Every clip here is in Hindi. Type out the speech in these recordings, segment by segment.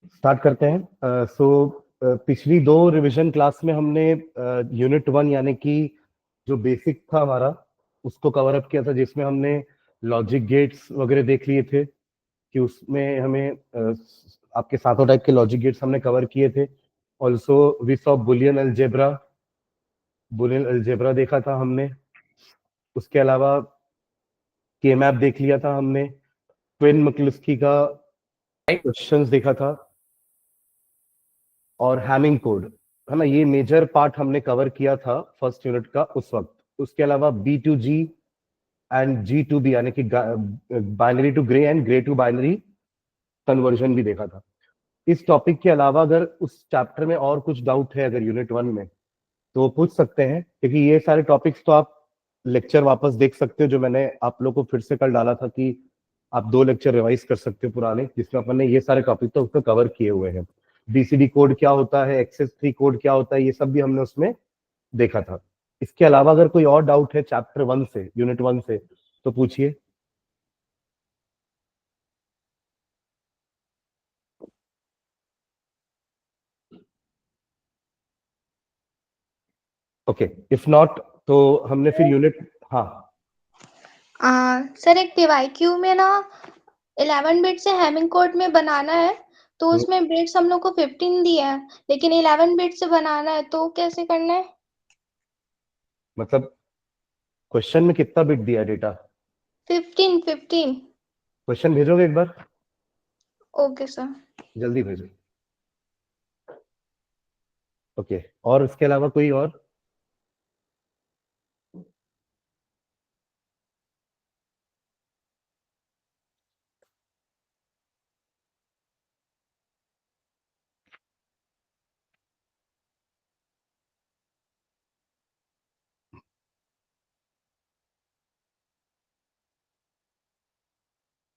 स्टार्ट करते हैं। पिछली दो रिवीजन क्लास में हमने यूनिट 1 यानी कि जो बेसिक था हमारा उसको कवर अप किया था, जिसमें हमने लॉजिक गेट्स वगैरह देख लिए थे कि उसमें हमें आपके सातों टाइप के लॉजिक गेट्स हमने कवर किए थे। Also we saw Boolean algebra देखा था हमने। उसके अलावा के मैप देख लिया था हमने। ट्विन मैक्लुस्की का क्वेश्चंस देखा था और हैमिंग कोड, है ना। ये मेजर पार्ट हमने कवर किया था फर्स्ट यूनिट का उस वक्त। उसके अलावा B2G एंड G2B यानी कि binary to gray and gray to binary conversion भी देखा था। इस टॉपिक के अलावा अगर उस चैप्टर में और कुछ डाउट है अगर यूनिट 1 में, तो वो पूछ सकते हैं, क्योंकि ये सारे टॉपिक्स तो आप लेक्चर वापस देख सकते हो, जो मैंने आप लोग को फिर से कल डाला था कि आप 2 लेक्चर रिवाइज कर सकते हो पुराने, जिसमें अपन ने ये सारे टॉपिक तो उसको कवर किए हुए हैं। BCD कोड क्या होता है, XS3 कोड क्या होता है, ये सब भी हमने उसमें देखा था। इसके अलावा अगर कोई और डाउट है चैप्टर 1 से, यूनिट 1 से, तो पूछिए। ओके, इफ नॉट तो हमने फिर यूनिट, हाँ सर एक पीवाईक्यू में ना 11 बिट से हैमिंग कोड में बनाना है, तो उसमें बिट्स हम लोग को 15 दिए हैं, लेकिन 11 बिट से बनाना है तो कैसे करना है? मतलब क्वेश्चन में कितना बिट दिया डेटा? 15। क्वेश्चन भेजोगे एक बार? Okay sir. जल्दी भेजो। ओके, और इसके अलावा कोई और?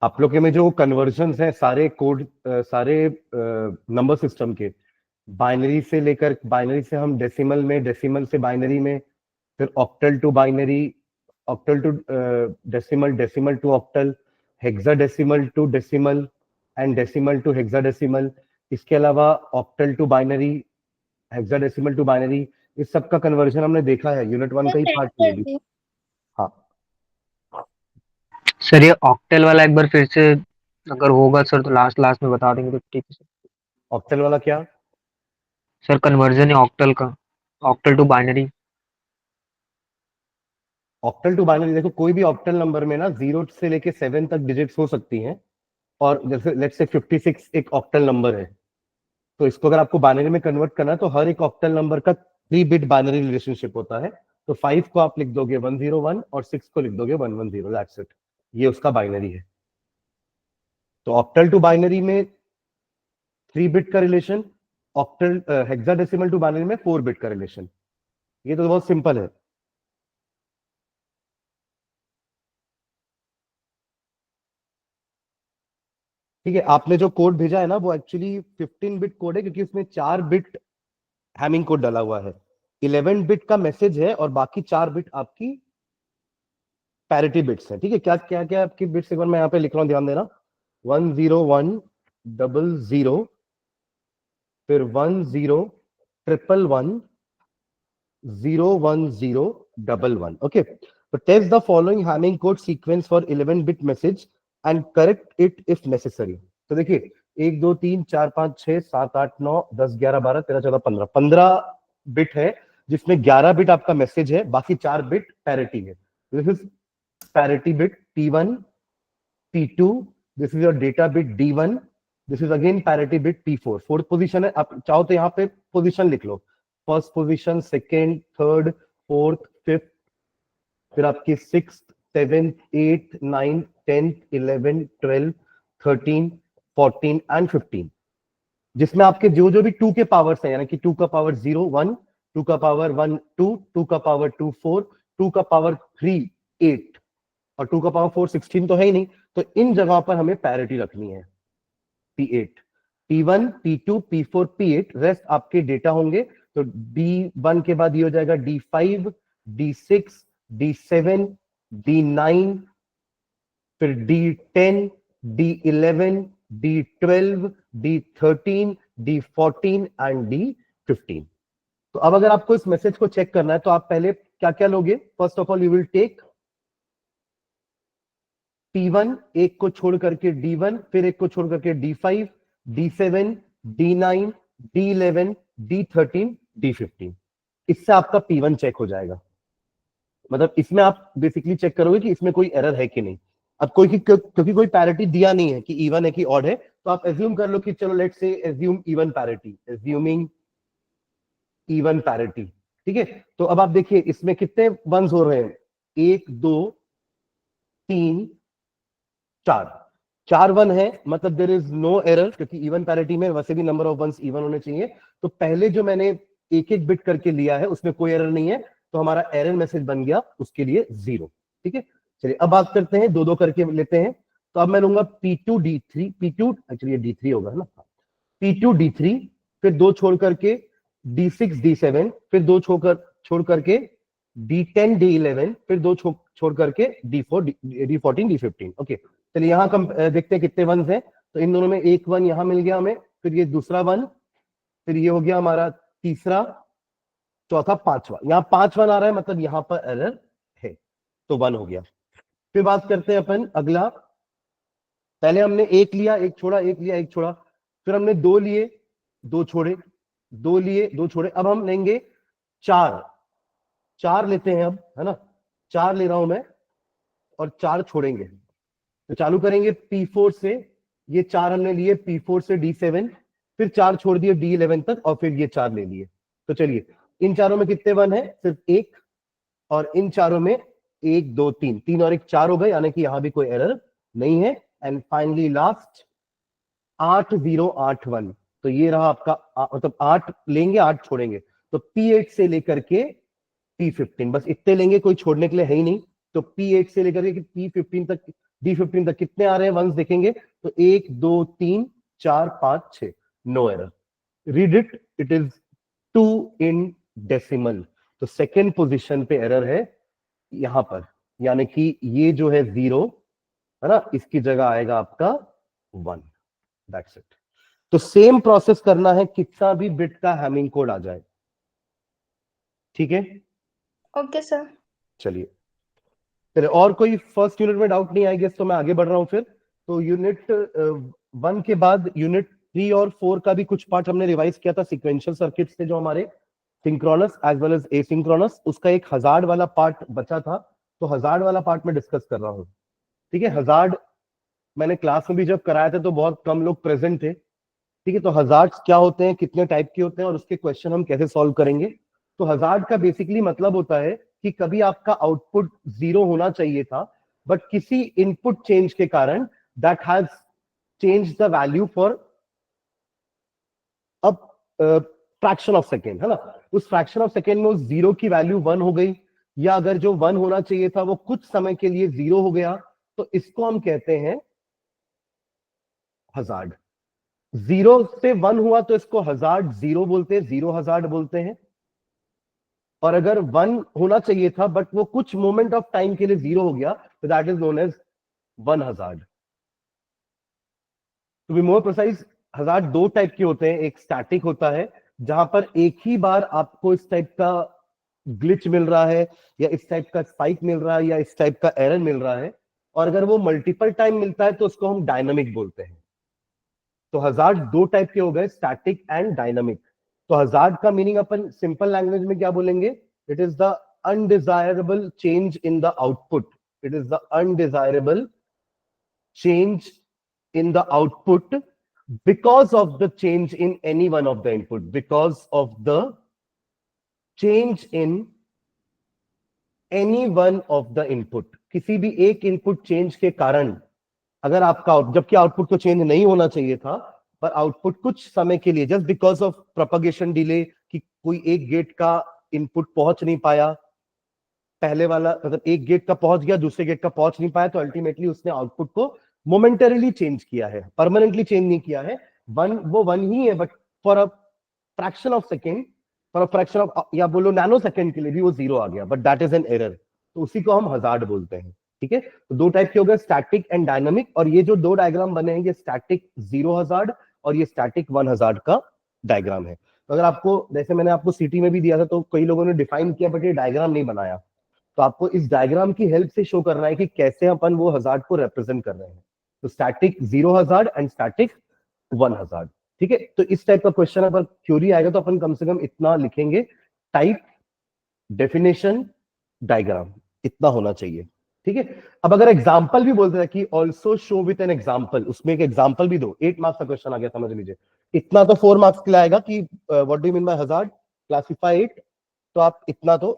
आप लोग के में जो कन्वर्जन्स हैं सारे कोड, सारे नंबर सिस्टम के, बाइनरी से लेकर, बाइनरी से हम डेसिमल में, डेसिमल से बाइनरी में, फिर octal to binary, octal to decimal, decimal to octal, hexadecimal to decimal and decimal to hexadecimal. इसके अलावा octal to binary, hexadecimal to binary, इस सब का कन्वर्जन हमने देखा है। यूनिट 1 का ही पार्ट ये भी। हाँ, सर ये ऑक्टेल वाला एक बार फिर से अगर होगा सर तो लास्ट लास्ट में बता देंगे तो ठीक है सर। ऑक्टल वाला क्या? सर कन्वर्जन है ऑक्टल का, octal to binary. Octal to binary, देखो कोई भी ऑक्टल नंबर में ना 0 से लेके 7 तक डिजिट्स हो सकती हैं। और जैसे लेट्स से 56 एक ऑक्टल नंबर है, तो इसको अगर आपको बाइनरी में कन्वर्ट करना है तो हर एक ऑक्टल नंबर का 3 बिट बाइनरी रिलेशनशिप होता है। तो 5 को आप लिख दोगे 101 और 6 को लिख दोगे 110, दैट्स इट। ये उसका बाइनरी है। तो ऑक्टल टू बाइनरी में 3 बिट का relation, octal hexadecimal to binary में 4 बिट का रिलेशन। ये तो बहुत सिंपल है। ठीक है, आपने जो कोड भेजा है ना वो एक्चुअली 15 बिट कोड है, क्योंकि उसमें 4 बिट हैमिंग कोड डाला हुआ है। 11 बिट का मैसेज है और बाकी 4 बिट आपकी पैरिटी बिट्स है। ठीक है, क्या क्या क्या आपकी बिट्स, एक बार मैं यहाँ पे लिख रहा हूँ, ध्यान देना। 10100, फिर 10111, 01011। ओके, तो test the following Hamming code sequence for 11 bit message and correct it if necessary. तो देखिए, 1 2 3 4 5 6 7 8 9 10 11 12 13 14 15, 15 बिट है, जिसमें 11 बिट आपका मैसेज है, बाकी 4 बिट पैरिटी है। This is parity bit P1, P2, this is your data bit D1, this is again parity bit P4। Fourth position है, आप चाहो तो यहाँ पे पोजीशन लिख लो, first position, second, third, fourth, fifth, फिर आपकी 6th, 7th, 8th, 9th, 10th, 11th, 12th, 13, 14 and 15, जिसमें आपके जो जो भी 2 के पावर्स हैं, यानी कि 2 का पावर 0 1, 2 का पावर 1 2, 2 का पावर 2 4, 2 का पावर 3 8 और 2 का पावर 4 16 तो है ही नहीं। तो इन जगहों पर हमें पैरिटी रखनी है। P8, P1, P2, P4, P8, rest आपके डेटा होंगे। तो D1 के बाद ये हो जाएगा D5, D6, D7, D9, फिर D10, D11, D12, D13, D14 and D15। तो अब अगर आपको इस मैसेज को चेक करना है तो आप पहले क्या क्या लोगे? First of all you will take P1, एक को छोड़ करके D1, फिर एक को छोड़ करके D5, D7, D9, D11, D13, D15। इससे आपका P1 चेक हो जाएगा। मतलब इसमें आप बेसिकली चेक करोगे कि इसमें कोई एरर है कि नहीं। अब क्योंकि कोई पैरिटी दिया नहीं है कि इवन है कि ऑड है, तो आप एज्यूम कर लो कि चलो let's say assume even parity, assuming even parity. ठीक है, तो अब आप देखिए इसमें कितने वंस हो रहे हैं? 1 2 3 4, 4 वन है, मतलब देयर इज नो एरर, क्योंकि इवन पैरिटी में वैसे भी नंबर ऑफ वंस इवन होने चाहिए। तो पहले जो मैंने एक एक बिट करके लिया है उसमें कोई एरर नहीं है, तो हमारा एरर मैसेज बन गया उसके लिए 0। ठीक है, चलिए अब बात करते हैं, दो दो करके लेते हैं। तो अब मैं लूंगा P2 D3, P2 actually D3 होगा ना, P2 D3, फिर दो छोड़ करके D6 D7, फिर दो छोड़ करके D10 D11, फिर दो छोड़ करके D4 D14 D15। ओके, चलिए यहाँ देखते हैं कितने वंस हैं। तो इन दोनों में एक वन यहां मिल गया हमें, फिर ये दूसरा वन, फिर ये हो गया हमारा तीसरा, चौथा, पांचवा। यहाँ 5 वन आ रहा है, मतलब यहाँ पर एरर है, तो 1 हो गया। फिर बात करते हैं अपन अगला। पहले हमने एक लिया, एक छोड़ा, एक लिया, एक छोड़ा, फिर हमने 2 लिए, 2 छोड़े, 2 लिए, 2 छोड़े। अब हम लेंगे 4 लेते हैं अब, है ना, 4 ले रहा हूं मैं और 4 छोड़ेंगे। तो चालू करेंगे P4 से, ये 4 हमने लिए P4 से D7, फिर 4 छोड़ दिए D11 तक, और फिर ये 4 ले लिए। तो चलिए इन चारों में कितने वन है? सिर्फ एक, और इन चारों में 1 2 3, 3 और 1 4 हो गए, यानी कि यहां भी कोई एरर नहीं है। एंड फाइनली लास्ट 8 0 8 1, तो ये रहा आपका मतलब 8 लेंगे 8 छोड़ेंगे, तो P8 से लेकर के P15, बस इतने लेंगे, कोई छोड़ने के लिए है ही नहीं। तो P8 से लेकर के P15 तक, D15 तक कितने आ रहे हैं वंस देखेंगे, तो 1 2 3 4 5 6, no error. Read it, it is 2 in decimal. तो सेकेंड पोजीशन पे एरर है यहां पर, यानी कि ये जो है 0 है ना, इसकी जगह आएगा आपका 1। That's it. तो सेम प्रोसेस करना है, कितना भी बिट का हैमिंग कोड आ जाए। ठीक है, ओके सर। चलिए और कोई फर्स्ट यूनिट में डाउट नहीं आएगी तो मैं आगे बढ़ रहा हूं फिर। तो यूनिट 1 के बाद यूनिट 3 और 4 का भी कुछ पार्ट हमने रिवाइज किया था, सिक्वेंशियल सर्किट्स थे जो हमारे, synchronous as well as asynchronous. उसका एक हजार्ड वाला पार्ट बचा था, तो हजार्ड वाला पार्ट में डिस्कस कर रहा हूं। ठीक है, हजार्ड मैंने क्लास में भी जब कराया था तो बहुत कम लोग प्रेजेंट थे। ठीक है, तो हजार्ड्स क्या होते हैं, कितने टाइप के होते हैं, और उसके क्वेश्चन हम कैसे सॉल्व करेंगे। तो हजार्ड का बेसिकली मतलब होता है कि कभी आपका आउटपुट 0 होना चाहिए था, बट किसी इनपुट चेंज के कारण that has change the value for अब फ्रैक्शन ऑफ सेकेंड, है ना। उस फ्रैक्शन ऑफ सेकेंड में उस 0 की वैल्यू 1 हो गई, या अगर जो 1 होना चाहिए था वो कुछ समय के लिए 0 हो गया, तो इसको हम कहते हैं हजार्ड। 0 से 1 हुआ तो इसको हजार्ड 0 बोलते हैं, 0 हजार्ड बोलते हैं। और अगर 1 होना चाहिए था बट वो कुछ मोमेंट ऑफ टाइम के लिए 0 हो गया, तो that is known as 1 hazard. To be more precise, hazard दो टाइप के होते हैं। एक स्टैटिक होता है, जहां पर एक ही बार आपको इस टाइप का ग्लिच मिल रहा है, या इस टाइप का स्पाइक मिल रहा है, या इस टाइप का एरर मिल रहा है। और अगर वो मल्टीपल टाइम मिलता है तो उसको हम डायनामिक बोलते हैं। तो हजार्ड दो टाइप के हो गए, स्टैटिक एंड डायनामिक। तो हजार्ड का मीनिंग अपन सिंपल लैंग्वेज में क्या बोलेंगे? It is the undesirable change in the output. It is the undesirable change in the output because of the change in any one of the input, because of the change in any one of the input। किसी भी एक इनपुट चेंज के कारण अगर आपका, जबकि आउटपुट तो चेंज नहीं होना चाहिए था, पर आउटपुट कुछ समय के लिए just because of propagation delay, कि कोई एक गेट का इनपुट पहुंच नहीं पाया, पहले वाला मतलब एक गेट का पहुंच गया, दूसरे गेट का पहुंच नहीं पाया, तो अल्टीमेटली उसने आउटपुट को मोमेंटरीली चेंज किया है, परमानेंटली चेंज नहीं किया है। वो वन ही है, but for a fraction of second, for a fraction of, या बोलो नैनो सेकेंड के लिए भी वो 0 आ गया, but that is an error. तो उसी को हम हजार्ड बोलते हैं। ठीक है, तो दो टाइप के हो गए, स्टैटिक एंड डायनामिक। और ये जो दो डायग्राम बने हैं ये स्टैटिक 0 हजार्ड और ये स्टैटिक 1 हजार्ड का डायग्राम है। तो अगर आपको, जैसे मैंने आपको सीटी में भी दिया था, तो कई लोगों ने डिफाइन किया बट ये डायग्राम नहीं बनाया, तो आपको इस डायग्राम की हेल्प से शो करना है कि कैसे अपन वो हजार्ड को रिप्रेजेंट कर रहे हैं। तो static 0 hazard and static 1 hazard, ठीक है। तो इस टाइप का क्वेश्चन अगर क्यूरी आएगा तो अपन कम से कम इतना लिखेंगे, टाइप, डेफिनेशन, डायग्राम, इतना होना चाहिए, ठीक है। अब अगर एग्जाम्पल भी बोलते हैं कि also show with an example, उसमें एक एग्जाम्पल भी दो, 8 मार्क्स का क्वेश्चन आ गया, समझ लीजिए। इतना तो 4 मार्क्स के लिए आएगा कि what do you mean by hazard, classify it, तो आप इतना तो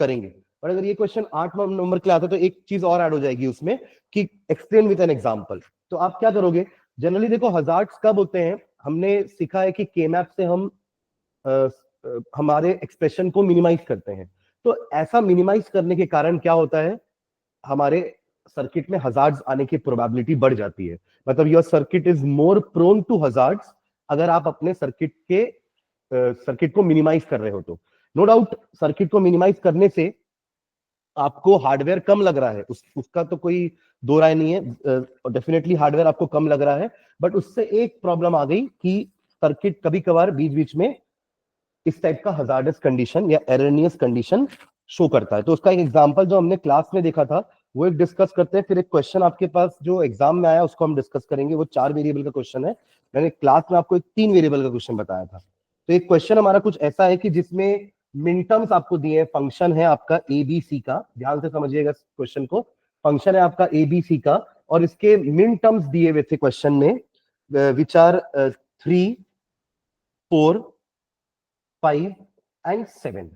करेंगे। और अगर ये क्वेश्चन 8 नंबर के लिए आता है तो एक चीज और ऐड हो जाएगी उसमें कि एक्सप्लेन विद एन एग्जांपल। तो आप क्या करोगे, जनरली देखो हजार्ड्स कब होते हैं, हमने सीखा है कि के मैप से हम हमारे एक्सप्रेशन को मिनिमाइज करते हैं। तो ऐसा मिनिमाइज करने के कारण क्या होता है, हमारे सर्किट में हजार्ड्स आने की प्रोबेबिलिटी बढ़ जाती है। मतलब your circuit is more prone to hazards अगर आप अपने सर्किट को मिनिमाइज कर रहे हो तो। नो डाउट सर्किट को मिनिमाइज करने से आपको हार्डवेयर कम लग रहा है, उसका तो कोई दो राय नहीं है, डेफिनेटली हार्डवेयर आपको कम लग रहा है, बट उससे एक प्रॉब्लम आ गई कि सर्किट कभी कभार बीच बीच में इस टाइप का हजार्डस कंडीशन या एरनियस कंडीशन शो करता है। तो उसका एक एग्जांपल जो हमने क्लास में देखा था वो एक डिस्कस करते हैं, फिर एक क्वेश्चन आपके पास जो एग्जाम में आया उसको हम डिस्कस करेंगे। वो 4 वेरिएबल का क्वेश्चन है, मैंने क्लास में आपको एक 3 वेरिएबल का क्वेश्चन बताया था। तो एक क्वेश्चन हमारा कुछ ऐसा है कि जिसमें मिनटर्म्स आपको दिए हैं, फंक्शन है आपका एबीसी का, ध्यान से समझिएगा क्वेश्चन को, फंक्शन है आपका एबीसी का और इसके मिन टर्म्स दिए हुए थे क्वेश्चन में, विच आर 3, 4, 5 एंड 7।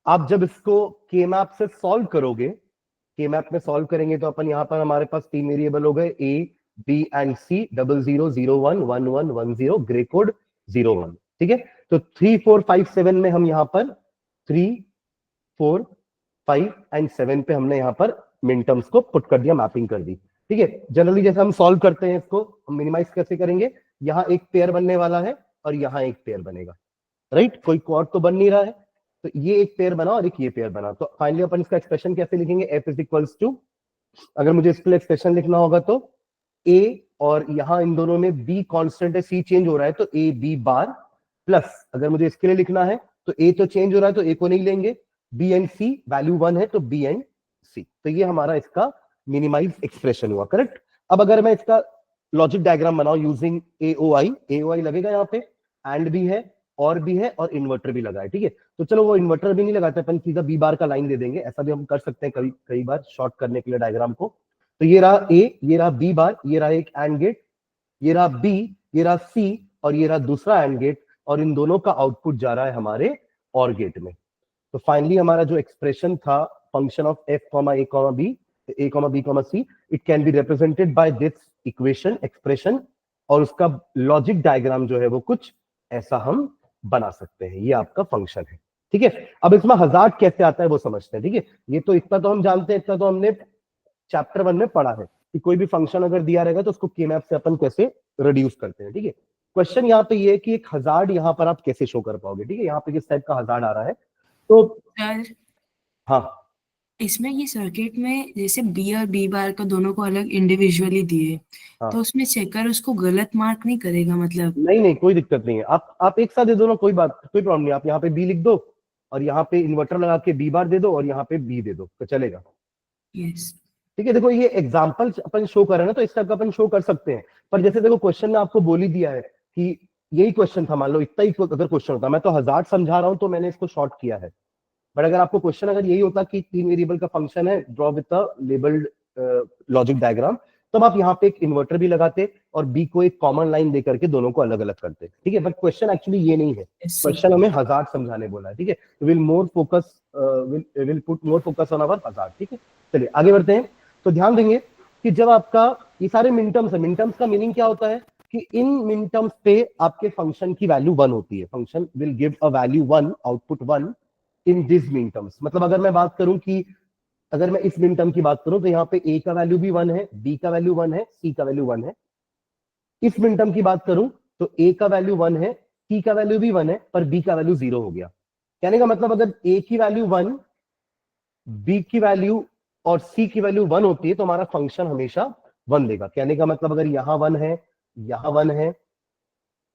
आप जब इसको के मैप से सॉल्व करोगे, के मैप में सॉल्व करेंगे तो अपन यहाँ पर हमारे पास 3 वेरिएबल हो गए, A B and C, 00 01 11 10, gray code 01, ठीक है। तो 3 4 5 7 में हम यहाँ पर 3 4 5 एंड 7 पे हमने यहाँ पर मिन टर्म्स को पुट कर दिया, मैपिंग कर दी, ठीक है। जनरली जैसे हम सॉल्व करते हैं इसको, हम मिनिमाइज कैसे करेंगे, यहाँ एक पेयर बनने वाला है और यहाँ एक पेयर बनेगा, राइट, कोई क्वाड तो बन नहीं रहा है, तो ये एक पेयर बना और एक ये पेयर बना। तो फाइनली अपन इसका एक्सप्रेशन कैसे लिखेंगे, एफ इज इक्वल्स टू, अगर मुझे इसके लिए एक्सप्रेशन लिखना होगा तो ए और यहां इन दोनों में बी कांस्टेंट है, सी चेंज हो रहा है तो ए बी बार, प्लस अगर मुझे इसके लिए लिखना है तो ए तो चेंज हो रहा है तो ए को नहीं लेंगे, बी एंड सी वैल्यू 1 है तो बी एंड सी। तो ये हमारा इसका मिनिमाइज एक्सप्रेशन हुआ, करेक्ट। अब अगर मैं इसका लॉजिक डायग्राम बनाऊं यूजिंग एओआई लगेगा यहाँ पे, एंड भी है और भी है और इन्वर्टर भी लगा है, ठीक है। तो चलो वो इन्वर्टर भी नहीं लगाते, अपन सीधा बी बार का लाइन दे देंगे, ऐसा भी हम कर सकते हैं कभी कई बार शॉर्ट करने के लिए डायग्राम को। तो ये रहा ए, ये रहा बी बार, ये रहा एक एंड गेट, ये रहा बी, ये रहा सी और ये रहा दूसरा एंड गेट, और इन दोनों का आउटपुट जा रहा है हमारे और गेट में। तो फाइनली हमारा जो एक्सप्रेशन था function of F comma A comma B, A comma B comma C, it can be represented by this equation expression, और उसका लॉजिक डायग्राम जो है वो कुछ ऐसा हम बना सकते हैं। ये आपका फंक्शन है, ठीक है। अब इसमें हजार्ड कैसे आता है वो समझते हैं, ठीक है। ये तो इतना तो हम जानते हैं, इतना तो हमने चैप्टर 1 में पढ़ा है कि कोई भी फंक्शन अगर दिया रहेगा तो उसको के मैप से अपन कैसे रिड्यूस करते हैं, ठीक है। क्वेश्चन यहाँ पे ये है कि एक हजार्ड यहाँ पर आप कैसे शो कर पाओगे, ठीक है। यहाँ पे किस टाइप का हजार्ड आ रहा है, तो सर हाँ इसमें ये सर्किट में जैसे बी और बी बार का दोनों को अलग इंडिविजुअली दिए, हाँ। तो उसमें चेकर उसको गलत मार्क नहीं करेगा, मतलब नहीं कोई दिक्कत नहीं है, आप एक साथ दे दो ना, कोई प्रॉब्लम नहीं। आप यहाँ पे बी लिख दो और यहाँ पे इन्वर्टर लगा के बी बार दे दो और यहाँ पे बी दे दो तो चलेगा, यस। ठीक है। देखो ये एग्जाम्पल अपन शो कर रहे हैं ना, तो इस टाइप का अपन शो कर सकते हैं, पर जैसे देखो क्वेश्चन में आपको बोल ही दिया है कि यही क्वेश्चन था, मान लो इतना ही अगर क्वेश्चन होता, मैं तो हजार्ड समझा रहा हूं तो मैंने इसको शॉर्ट किया है, बट अगर आपको क्वेश्चन अगर यही होता कि 3 वेरिएबल का फंक्शन है, draw with a labelled logic diagram, तब आप यहाँ पे एक इन्वर्टर भी लगाते और बी को एक कॉमन लाइन दे करके दोनों को अलग अलग करते, ठीक है। बट क्वेश्चन एक्चुअली ये नहीं है, क्वेश्चन हमें हजार्ड समझाने बोला है, ठीक है। Will put more focus on our hazard, ठीक है। चलिए आगे बढ़ते हैं। तो ध्यान देंगे कि जब आपका ये सारे मिनटर्म्स है, मिनटर्म्स का मीनिंग क्या होता है कि इन मिनटर्म्स पे आपके फंक्शन की वैल्यू 1 होती है, function will give a value 1, output 1 in this minterms. मतलब अगर मैं बात करूं कि अगर मैं इस मिनटर्म की बात करूं तो यहाँ पे ए का वैल्यू भी 1 है, बी का वैल्यू 1 है, सी का वैल्यू 1 है। इस मिनटर्म की बात करूं तो ए का वैल्यू 1 है, सी का वैल्यू भी 1 है, पर बी का वैल्यू 0 हो गया। कहने का मतलब अगर ए की वैल्यू 1, बी की वैल्यू और सी की वैल्यू 1 होती है तो हमारा फंक्शन हमेशा 1 देगा। कहने का मतलब अगर यहाँ 1 है, यहाँ 1 है,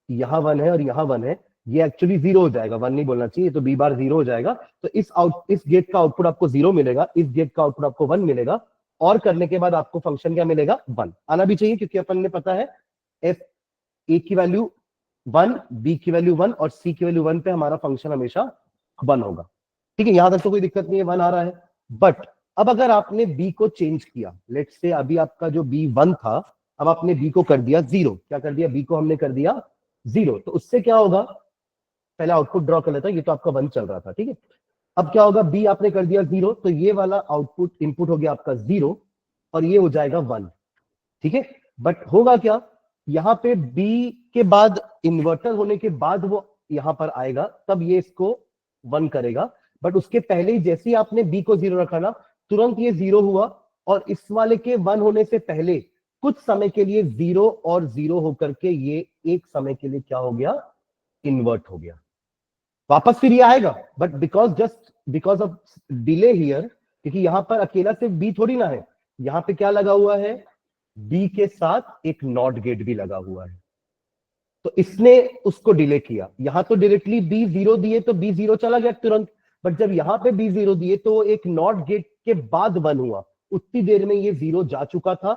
यहाँ 1 है और यहाँ 1 है, ये एक्चुअली 0 हो जाएगा, 1 नहीं बोलना चाहिए, तो बी बार 0 हो जाएगा। तो इस गेट का आउटपुट आपको 0 मिलेगा, इस गेट का आउटपुट आपको 1 मिलेगा, और करने के बाद आपको फंक्शन क्या मिलेगा, 1 आना भी चाहिए, क्योंकि अपन ने पता है एफ ए की वैल्यू 1, बी की वैल्यू 1 और सी की वैल्यू 1 पे हमारा फंक्शन हमेशा 1 होगा। ठीक है, यहां तक तो कोई दिक्कत नहीं है, 1 आ रहा है। बट अब अगर आपने बी को चेंज किया, लेट्स से अभी आपका जो बी 1 था, अब आपने बी को कर दिया 0। क्या कर दिया, बी को हमने कर दिया 0, तो उससे क्या होगा, पहले आउटपुट ड्रॉ कर लेता है, ये तो आपका 1 चल रहा था, ठीक है। अब क्या होगा, बी आपने कर दिया 0, तो ये वाला आउटपुट इनपुट हो गया आपका 0 और ये हो जाएगा 1, ठीक है। बट होगा क्या, यहाँ पे बी के बाद इन्वर्टर होने के बाद वो यहां पर आएगा, तब ये इसको 1 करेगा। बट उसके पहले ही जैसे ही आपने बी को 0 रखा ना, तुरंत ये 0 हुआ, और इस वाले के 1 होने से पहले कुछ समय के लिए 0 और 0 होकर के ये एक समय के लिए क्या हो गया, इन्वर्ट हो गया। वापस फिर ये आएगा, but because of delay here, क्योंकि यहां पर अकेला सिर्फ बी थोड़ी ना है, यहां पे क्या लगा हुआ है, बी के साथ एक नॉट गेट भी लगा हुआ है, तो इसने उसको डिले किया। यहां तो डायरेक्टली बी 0 दिए तो बी 0 चला गया तुरंत, बट जब यहां पे बी 0 दिए तो एक नॉट गेट के बाद 1 हुआ, उतनी देर में ये 0 जा चुका था,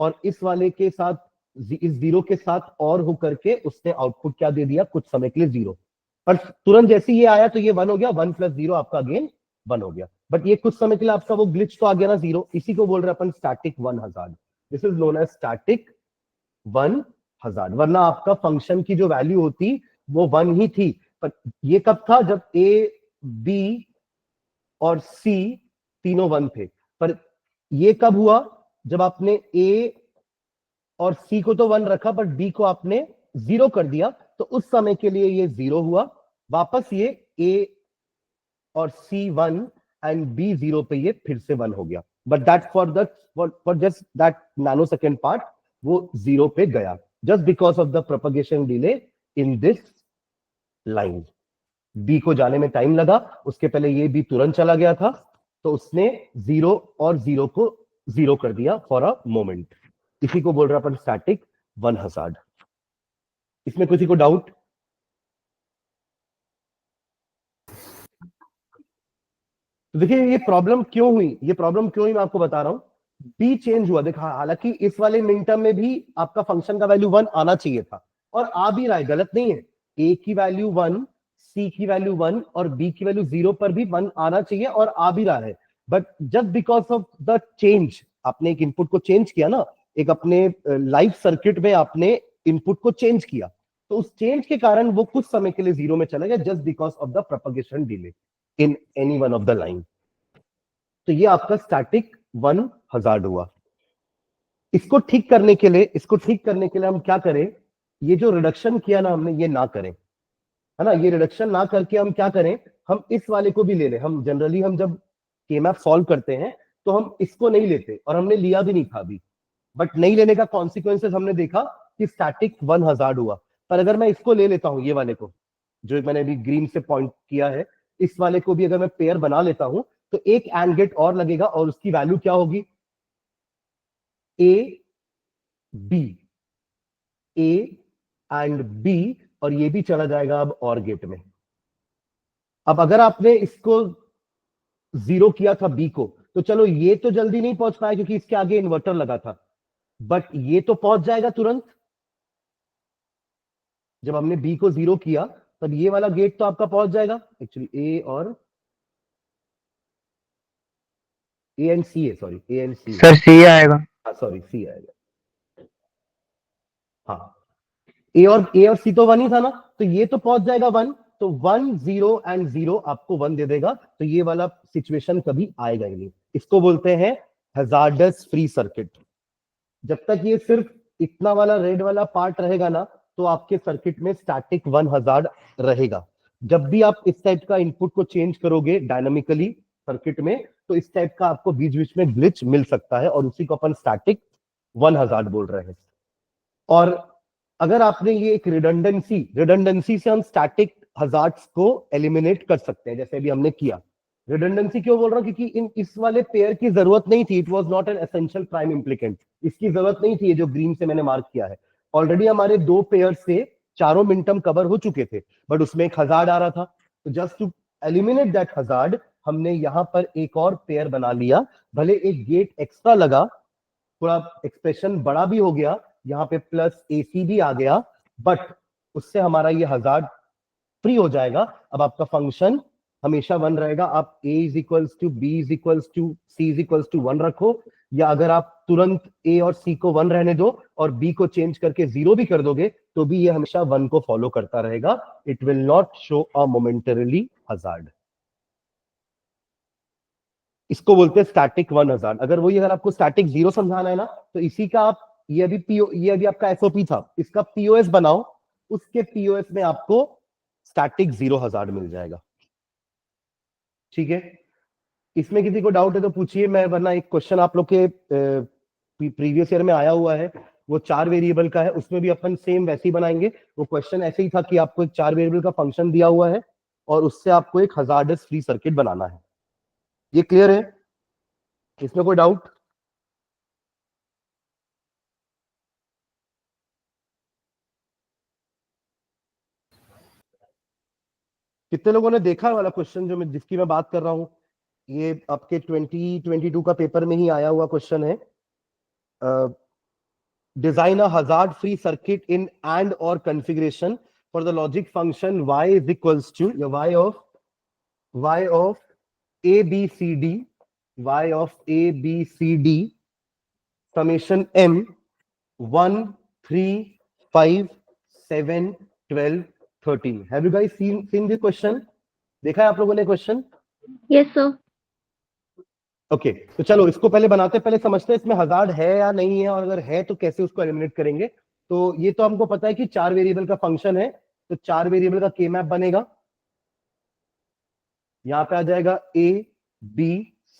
और इस वाले के साथ, इस 0 के साथ और होकर के उसने आउटपुट क्या दे दिया, कुछ समय के लिए 0, पर तुरंत जैसे ये आया तो ये 1 हो गया, 1 + 0 आपका अगेन 1 हो गया। बट ये कुछ समय के लिए आपका वो ग्लिच तो आ गया ना 0, इसी को बोल रहे हैं अपन static 1 hazard. This is known as static 1 hazard. वरना आपका फंक्शन की जो वैल्यू होती वो 1 ही थी, पर ये कब था, जब ए, बी और सी तीनों 1 थे। पर ये कब हुआ, जब आपने ए और सी को तो 1 रखा, बट बी को आपने 0 कर दिया, तो उस समय के लिए ये 0 हुआ, वापस ये ए और सी 1 एंड बी 0 पे ये फिर से 1 हो गया। But that for just that nano second part वो 0 पे गया, just because of the propagation delay in this line। B को जाने में टाइम लगा, उसके पहले ये बी तुरंत चला गया था, तो उसने 0 और 0 को 0 कर दिया फॉर अ मोमेंट। इसी को बोल रहे अपन स्टैटिक 1 हजार्ड। इसमें किसी को डाउट? तो देखिए ये प्रॉब्लम क्यों हुई, मैं आपको बता रहा हूं। बी चेंज हुआ, देखा, हालांकि इस वाले मिनटर्म में भी आपका फंक्शन का वैल्यू 1 आना चाहिए था, और आ भी रहा है, गलत नहीं है। ए की वैल्यू 1, सी की वैल्यू 1 और बी की वैल्यू 0 पर भी 1 आना चाहिए, और आ भी रहा है। But just because of the change, आपने एक इनपुट को चेंज किया ना, एक अपने लाइव सर्किट में आपने इनपुट को चेंज किया, तो उस चेंज के कारण वो कुछ समय के लिए 0 में चला गया, just because of the propagation delay in any one of the line. तो ये आपका स्टैटिक 1 हजार्ड हुआ। इसको ठीक करने के लिए हम क्या करें, ये जो रिडक्शन किया ना हमने, ये ना करें, है ना, ये रिडक्शन ना करके हम क्या करें, हम इस वाले को भी ले लें। हम जनरली हम जब K-मैप सॉल्व करते हैं तो हम इसको नहीं लेते, और हमने लिया भी नहीं था अभी, बट नहीं लेने का कॉन्सिक्वेंसेस हमने देखा कि स्टैटिक 1 हजार्ड हुआ। पर अगर मैं इसको ले लेता हूं, ये वाले को जो मैंने अभी ग्रीन से पॉइंट किया है, इस वाले को भी अगर मैं पेयर बना लेता हूं, तो एक एंड गेट और लगेगा, और उसकी वैल्यू क्या होगी, A B, A and B, और ये भी चला जाएगा अब और गेट में। अब अगर आपने इसको 0 किया था बी को, तो चलो ये तो जल्दी नहीं पहुंच पाया क्योंकि इसके आगे इन्वर्टर लगा था, बट ये तो पहुंच जाएगा तुरंत। जब हमने बी को 0 किया तब ये वाला गेट तो आपका पहुंच जाएगा। एक्चुअली ए एंड सी है, sorry, A and C sir C आएगा। हाँ सॉरी, सी आएगा। हाँ, ए और सी तो 1 ही था ना, तो ये तो पहुंच जाएगा 1, तो 1 0 एंड 0 आपको 1 दे देगा, तो ये वाला सिचुएशन कभी आएगा ही नहीं। इसको बोलते हैं हैजार्डस फ्री सर्किट। जब तक ये सिर्फ इतना वाला रेड वाला पार्ट रहेगा ना, तो आपके सर्किट में स्टैटिक 1 हजार्ड रहेगा। जब भी आप इस टाइप का इनपुट को चेंज करोगे डायनामिकली सर्किट में, तो इस टाइप का आपको बीच बीच में ग्लिच मिल सकता है, और उसी को अपन स्टैटिक 1 हजार्ड बोल रहे हैं। और अगर आपने ये एक रिडंडेंसी से हम स्टैटिक हजार्ड्स को एलिमिनेट कर सकते हैं, जैसे अभी हमने किया। रिडंडेंसी क्यों बोल रहा हूँ, क्योंकि इस वाले पेयर की जरूरत नहीं थी, it was not an essential prime implicant, इसकी जरूरत नहीं थी, ये जो ग्रीन से मैंने मार्क किया है। ऑलरेडी हमारे 2 पेयर से चारों मिनटम कवर हो चुके थे, बट उसमें एक हजार्ड आ रहा था, तो just to eliminate that hazard हमने यहां पर एक और पेयर बना लिया। भले एक गेट एक्स्ट्रा लगा, थोड़ा एक्सप्रेशन बड़ा भी हो गया, यहाँ पे प्लस AC भी आ गया, बट उससे हमारा ये हजार्ड फ्री हो जाएगा। अब आपका फंक्शन हमेशा 1 रहेगा। आप a is equals to b is equals to c is equals to 1 रखो, या अगर आप तुरंत a और c को 1 रहने दो और b को चेंज करके 0 भी कर दोगे तो भी ये हमेशा 1 को फॉलो करता रहेगा। It will not show a momentarily hazard. इसको बोलते हैं स्टैटिक 1 हजार्ड। अगर आपको स्टैटिक 0 समझाना है ना, तो इसी का आप ये अभी आपका एसओपी था, इसका पीओएस बनाओ, उसके पीओएस में आपको स्टैटिक 0 हजार्ड मिल जाएगा। ठीक है, इसमें किसी को डाउट है तो पूछिए, मैं वरना एक क्वेश्चन आप लोग के प्रीवियस ईयर में आया हुआ है, वो 4 वेरिएबल का है, उसमें भी अपन सेम वैसे ही बनाएंगे। वो क्वेश्चन ऐसे ही था कि आपको एक 4 वेरिएबल का फंक्शन दिया हुआ है और उससे आपको एक हजार्डस फ्री सर्किट बनाना है। ये क्लियर है? इसमें कोई डाउट? कितने लोगों ने देखा वाला क्वेश्चन जो जिसकी मैं बात कर रहा हूं? ये आपके 2022 का पेपर में ही आया हुआ क्वेश्चन है। Design a hazard free circuit in and or configuration for the logic function y is equals to y of a b c d y of a b c d summation m 1 3 5 7 12 13। Have you guys seen this question? देखा है आप लोगों ने क्वेश्चन? Yes sir. ओके, तो चलो इसको पहले बनाते हैं, पहले समझते हैं इसमें हजार्ड है या नहीं है, और अगर है तो कैसे उसको एलिमिनेट करेंगे। तो ये तो हमको पता है कि 4 वेरिएबल का फंक्शन है, तो 4 वेरिएबल का के मैप बनेगा। यहां पे आ जाएगा a b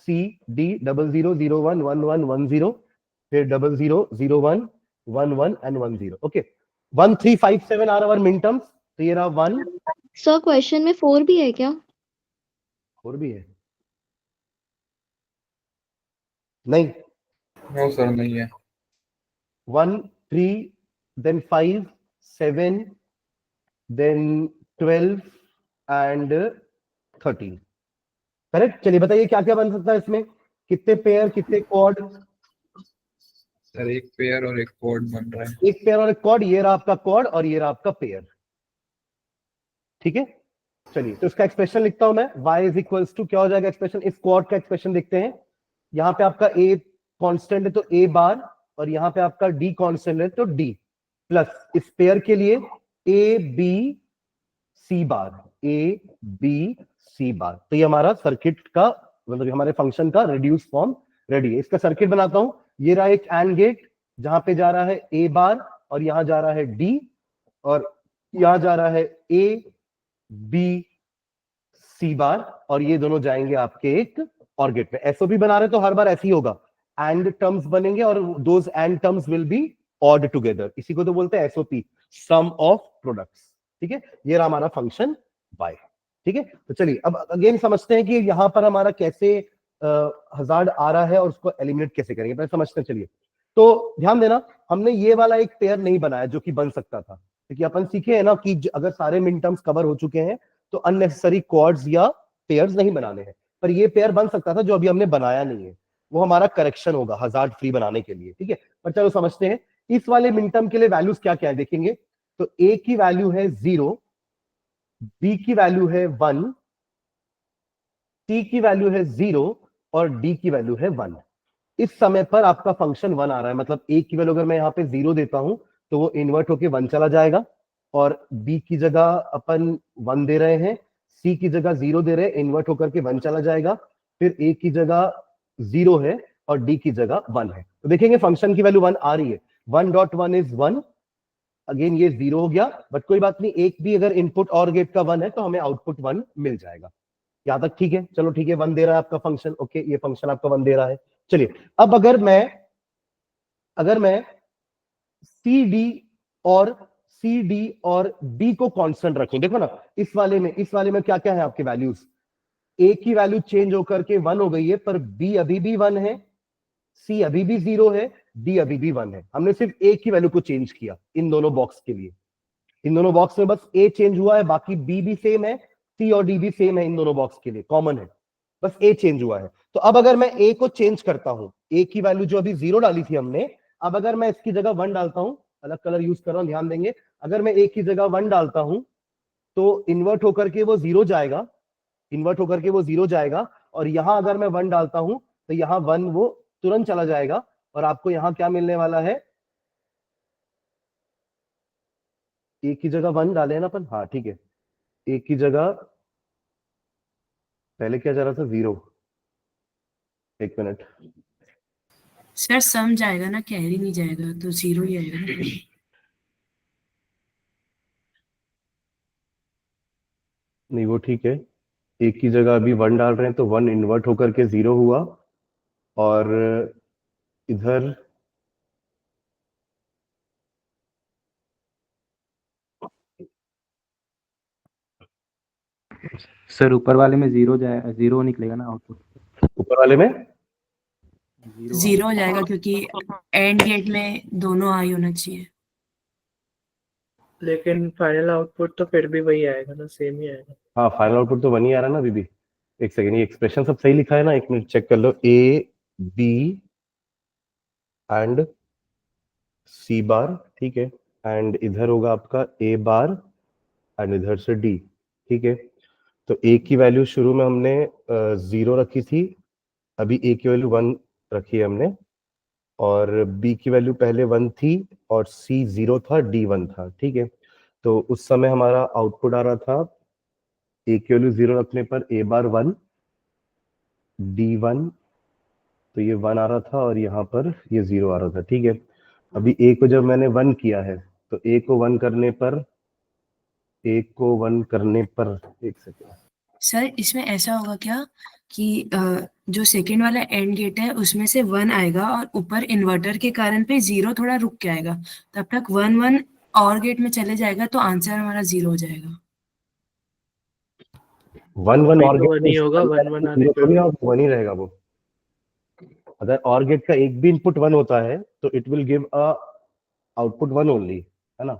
c d 0 0 0 1 1 1 1 0, फिर 0 0 0 1 1 1 एंड 1 0। ओके, 1 3 5 7 आर आवर मिन टर्म्स, तो ये रहा 1। सर क्वेश्चन में 4 भी है क्या? और भी है? नहीं, नो सर नहीं है। 1 3 then 5 7 then 12 and 13। करेक्ट? चलिए बताइए क्या क्या बन सकता है इसमें, कितने पेयर, कितने क्वाड? सर एक पेयर और एक कोड बन रहा है। एक पेयर और एक क्वाड, ये रहा आपका क्वाड और ये रहा आपका पेयर। ठीक है, चलिए तो इसका एक्सप्रेशन लिखता हूं मैं। y इज इक्वल्स टू क्या हो जाएगा एक्सप्रेशन, इस क्वाड का एक्सप्रेशन देखते हैं। यहां पे आपका a कांस्टेंट है तो a बार, और यहां पे आपका d कांस्टेंट है तो d, प्लस इस पेयर के लिए a b c bar, a b c बार। तो ये हमारा सर्किट का मतलब हमारे फंक्शन का रिड्यूस फॉर्म रेडी है। इसका सर्किट बनाता हूं। ये रहा एक एंड गेट, जहां पे जा रहा है a बार और यहां जा रहा है d, और यहां जा रहा है a b c बार, और ये दोनों जाएंगे आपके एक और गेट में। एसओपी बना रहे तो हर बार ऐसे ही होगा, एंड टर्म्स बनेंगे और those and terms will be odd together. इसी को तो बोलते हैं एसओपी, सम ऑफ प्रोडक्ट्स। ठीक है, ये रहा हमारा फंक्शन y। ठीक है, तो चलिए अब अगेन समझते हैं कि यहां पर हमारा कैसे हजार्ड आ रहा है और उसको एलिमिनेट कैसे करेंगे, पहले समझते हैं। चलिए, तो ध्यान देना, हमने ये वाला एक पेयर नहीं बनाया जो कि बन सकता था, क्योंकि अपन सीखे हैं ना कि अगर सारे मिन टर्म्स कवर हो चुके हैं तो अननेसेसरी क्वाड्स या पेयर्स नहीं बनाने हैं। पर ये पेयर बन सकता था जो अभी हमने बनाया नहीं है, वो हमारा करेक्शन होगा हजार्ड फ्री बनाने के लिए। ठीक है, पर चलो समझते हैं इस वाले मिन टर्म के लिए वैल्यूज क्या क्या है देखेंगे। तो a की वैल्यू है 0, b की वैल्यू है 1, c की वैल्यू है 0 और d की वैल्यू है 1। इस समय पर आपका फंक्शन 1 आ रहा है, मतलब a की वैल्यू अगर मैं यहाँ पे 0 देता हूं तो वो इन्वर्ट होके 1 चला जाएगा, और b की जगह अपन 1 दे रहे हैं, c की जगह 0 दे रहे हैं, इन्वर्ट होकर के 1 चला जाएगा, फिर a की जगह 0 है और d की जगह 1 है। तो देखेंगे फंक्शन की वैल्यू 1 आ रही है, 1.1 इज 1। अगेन ये 0 हो गया, बट कोई बात नहीं, एक भी अगर इनपुट और गेट का 1 है तो हमें आउटपुट 1 मिल जाएगा। यहां तक ठीक है? चलो ठीक है, 1 दे रहा है आपका फंक्शन। ओके, ये फंक्शन आपका 1 दे रहा है। चलिए, अब अगर मैं सी डी और डी को कांस्टेंट रखूं, देखो ना इस वाले में क्या क्या है आपके वैल्यूज। ए की वैल्यू चेंज होकर के 1 हो गई है, पर बी अभी भी 1 है, सी अभी भी 0 है, डी अभी भी 1 है। हमने सिर्फ ए की वैल्यू को चेंज किया इन दोनों बॉक्स के लिए। इन दोनों बॉक्स में बस ए चेंज हुआ है, बाकी बी भी सेम है, सी और डी भी सेम है, इन दोनों बॉक्स के लिए कॉमन है, बस ए चेंज हुआ है। तो अब अगर मैं ए को चेंज करता हूं, ए की वैल्यू जो अभी 0 डाली थी हमने, अब अगर मैं इसकी जगह 1 डालता हूं, अलग कलर यूज कर रहा हूं, ध्यान देंगे, अगर मैं ए की जगह 1 डालता हूं तो इन्वर्ट होकर के वो 0 जाएगा, इन्वर्ट होकर के वो 0 जाएगा, और यहां अगर मैं 1 डालता हूं तो यहां 1 वो तुरंत चला जाएगा, और आपको यहां क्या मिलने वाला है, ए की जगह 1 डाले हैं ना अपन, हाँ ठीक है, ए की जगह पहले क्या जा रहा था, 0, एक मिनट, सर सम जाएगा ना, कैरी नहीं जाएगा, तो 0 ही आएगा ना। नहीं वो ठीक है, एक की जगह अभी 1 डाल रहे हैं तो 1 इन्वर्ट होकर के 0 हुआ, और इधर सर ऊपर वाले में 0 जाए, 0 निकलेगा ना आउटपुट। ऊपर वाले में 0 हो जाएगा क्योंकि एंड गेट में दोनों हाई होना चाहिए। लेकिन फाइनल आउटपुट तो फिर भी वही आएगा ना, सेम ही आएगा। हाँ फाइनल आउटपुट तो 1 ही आ रहा है ना अभी भी। एक सेकेंड, ये एक्सप्रेशन सब सही लिखा है ना, एक मिनट चेक कर लो, ए बी एंड सी बार, ठीक है, एंड इधर होगा आपका ए बार एंड इधर से डी, ठीक है। तो ए की वैल्यू शुरू में हमने 0 रखी थी, अभी ए की वैल्यू 1 रखी है हमने, और बी की वैल्यू पहले 1 थी, और सी 0 था, डी 1 था, ठीक है। तो उस समय हमारा आउटपुट आ रहा था, ए की वैल्यू 0 रखने पर ए बार 1, डी 1, तो ये 1 आ रहा था, और यहाँ पर ये 0 आ रहा था, ठीक है। अभी ए को जब मैंने 1 किया है, तो ए को 1 करने पर, ए को 1 करने पर, एक सेकेंड, सर इसमें ऐसा होगा क्या कि जो सेकंड वाला एंड गेट है उसमें से 1 आएगा और ऊपर इन्वर्टर के कारण पे 0 थोड़ा रुक के आएगा, तब तक 1 और गेट में चले जाएगा, तो आंसर हमारा 0 हो जाएगा। 1 1 अभी और तो गेट 1 ही होगा, 1 1 आने 0 पे। थोड़ी ना, 1 ही रहेगा वो। अगर और गेट का एक भी इनपुट 1 होता है तो it will give a output 1 only, है ना।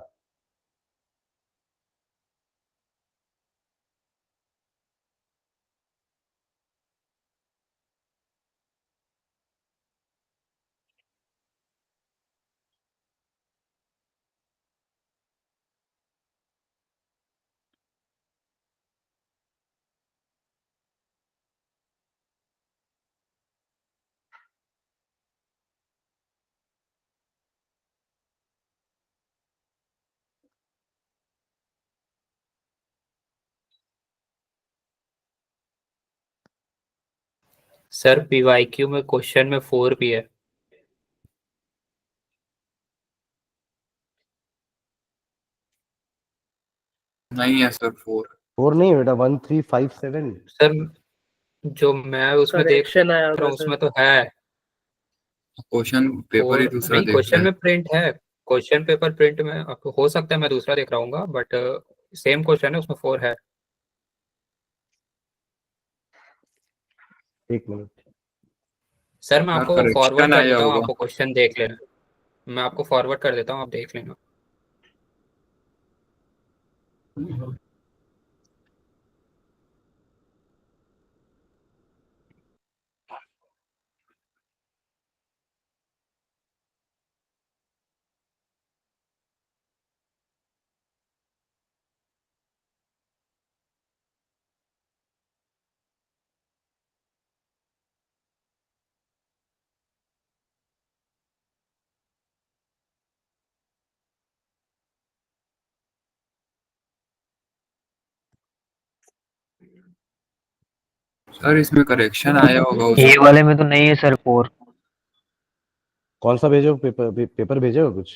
सर पीवाईक्यू में क्वेश्चन में 4 भी है। नहीं है सर 4। 4 नहीं बेटा, 1 3 5 7। सर जो मैं उसमें देख करेक्शन आया रहा होगा हूँ सर। उसमें तो है क्वेश्चन पेपर ही और दूसरा नहीं, देख क्वेश्चन रहे में हैं। प्रिंट है, क्वेश्चन पेपर प्रिंट में आपको हो सकता है मैं दूसरा देख रहा हूँ, बट सेम क्वेश्चन है, उसमें 4 है। एक मिनट, सर मैं सर आपको फॉरवर्ड करेक्शन कर आया देता हूँ, होगा। आपको क्वेश्चन देख लेना, मैं आपको फॉरवर्ड कर देता हूँ, आप देख लेना। सर इसमें करेक्शन आया होगा ए उसमें। वाले में तो नहीं है सर 4। कौन सा भेजो पेपर, पेपर भेजे हो कुछ?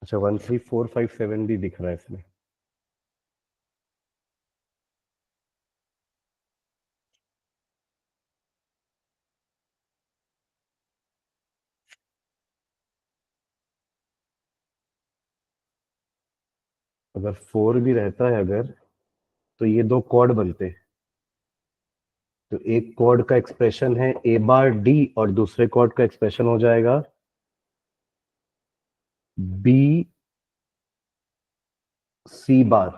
अच्छा 13457 भी दिख रहा है इसमें। अगर 4 भी रहता है अगर, तो ये दो क्वाड बनते। तो एक क्वाड का एक्सप्रेशन है ए बार डी और दूसरे क्वाड का एक्सप्रेशन हो जाएगा बी सी बार,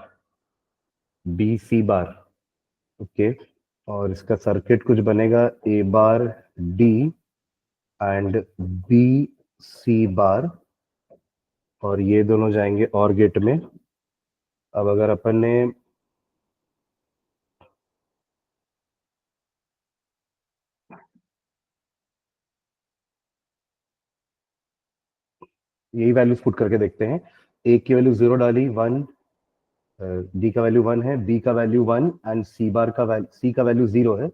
बी सी बार। ओके, और इसका सर्किट कुछ बनेगा ए बार डी एंड बी सी बार, और ये दोनों जाएंगे और गेट में। अब अगर अपन ने यही वैल्यूज पुट करके देखते हैं, ए की वैल्यू 0 डाली 1, डी का वैल्यू 1 है, बी का वैल्यू 1 एंड सी बार का सी का वैल्यू 0 है।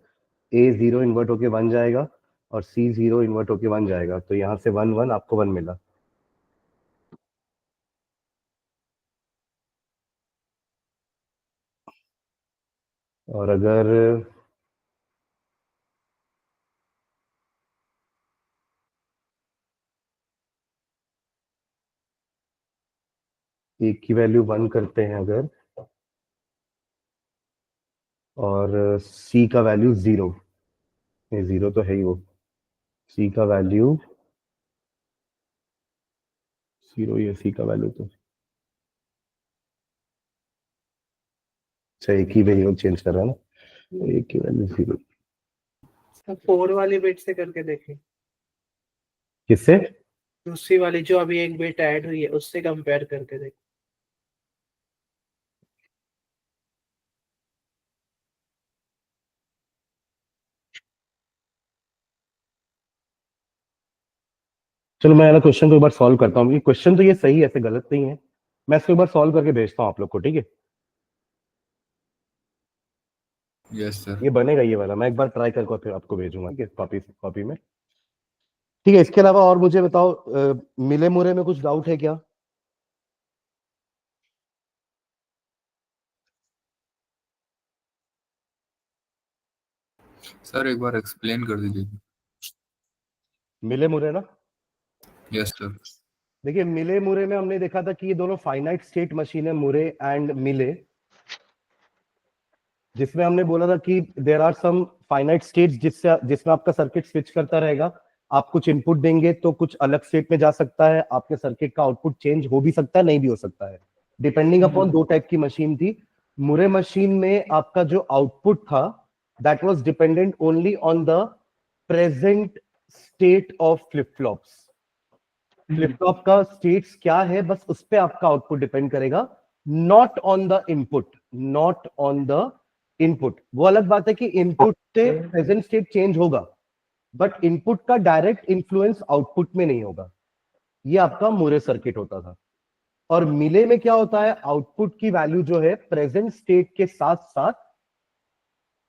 ए 0 इन्वर्ट होके 1 जाएगा और सी 0 इन्वर्ट होके 1 जाएगा, तो यहाँ से 1 1 आपको 1 मिला। और अगर ए की वैल्यू 1 करते हैं अगर, और सी का वैल्यू 0, ये 0 तो है ही, वो सी का वैल्यू 0 ही है, सी का वैल्यू तो अच्छा एक ही वैल्यू चेंज कर रहा है ना, ए की वैल्यू 0। 4 वाली बिट से करके देखें, किससे? दूसरी वाली जो अभी एक बिट ऐड हुई है उससे कंपेयर करके देखें। चलो मैं वाला क्वेश्चन को एक बार सॉल्व करता हूँ। ये क्वेश्चन तो ये सही है, ऐसे गलत नहीं है। मैं इसको एक बार सॉल्व करके भेजता हूँ आप लोग को, ठीक है? Yes sir. ये बनेगा ये वाला, मैं एक बार ट्राई करके फिर आपको भेजूंगा, ठीक है? कॉपी में, ठीक है। इसके अलावा और मुझे बताओ, मिले मुरे में कुछ डाउट है क्या? सर एक बार एक्सप्लेन कर दीजिए। मिले मुरे ना, यस सर। देखिए मिले मुरे में हमने देखा था कि ये दोनों फाइनाइट स्टेट मशीन है, मुरे एंड मिले, जिसमें हमने बोला था कि there are some finite states जिसमें आपका सर्किट स्विच करता रहेगा। आप कुछ इनपुट देंगे तो कुछ अलग स्टेट में जा सकता है, आपके सर्किट का आउटपुट चेंज हो भी सकता है, नहीं भी हो सकता है, डिपेंडिंग अपॉन दो टाइप की मशीन थी। मुरे मशीन में आपका जो आउटपुट था that was dependent only on the present state of flip flops. Flip flop का स्टेट्स क्या है बस उस पे आपका आउटपुट डिपेंड करेगा, not on the input, not on the input. वो अलग बात है कि इनपुट से प्रेजेंट स्टेट चेंज होगा, बट इनपुट का डायरेक्ट इंफ्लुएंस आउटपुट में नहीं होगा। ये आपका मुरे सर्किट होता था। और मिले में क्या होता है, आउटपुट की वैल्यू जो है प्रेजेंट स्टेट के साथ साथ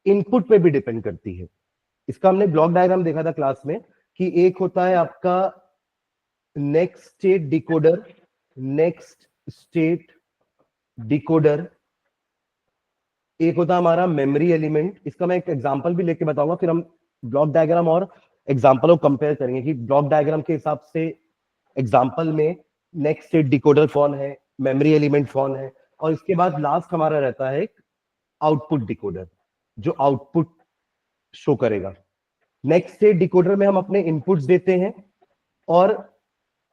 इनपुट पे भी डिपेंड करती है। इसका हमने ब्लॉक डायग्राम देखा था क्लास में कि एक होता है आपका next state decoder, next state decoder, एक होता है हमारा मेमोरी एलिमेंट। इसका मैं एक एग्जांपल भी लेके बताऊंगा, फिर हम ब्लॉक डायग्राम और एग्जांपल को कंपेयर करेंगे कि ब्लॉक डायग्राम के हिसाब से एग्जांपल में नेक्स्ट स्टेट डिकोडर कौन है, मेमोरी एलिमेंट कौन है, और इसके बाद लास्ट हमारा रहता है आउटपुट डिकोडर जो आउटपुट शो करेगा। नेक्स्ट स्टेट डिकोडर में हम अपने इनपुट्स देते हैं और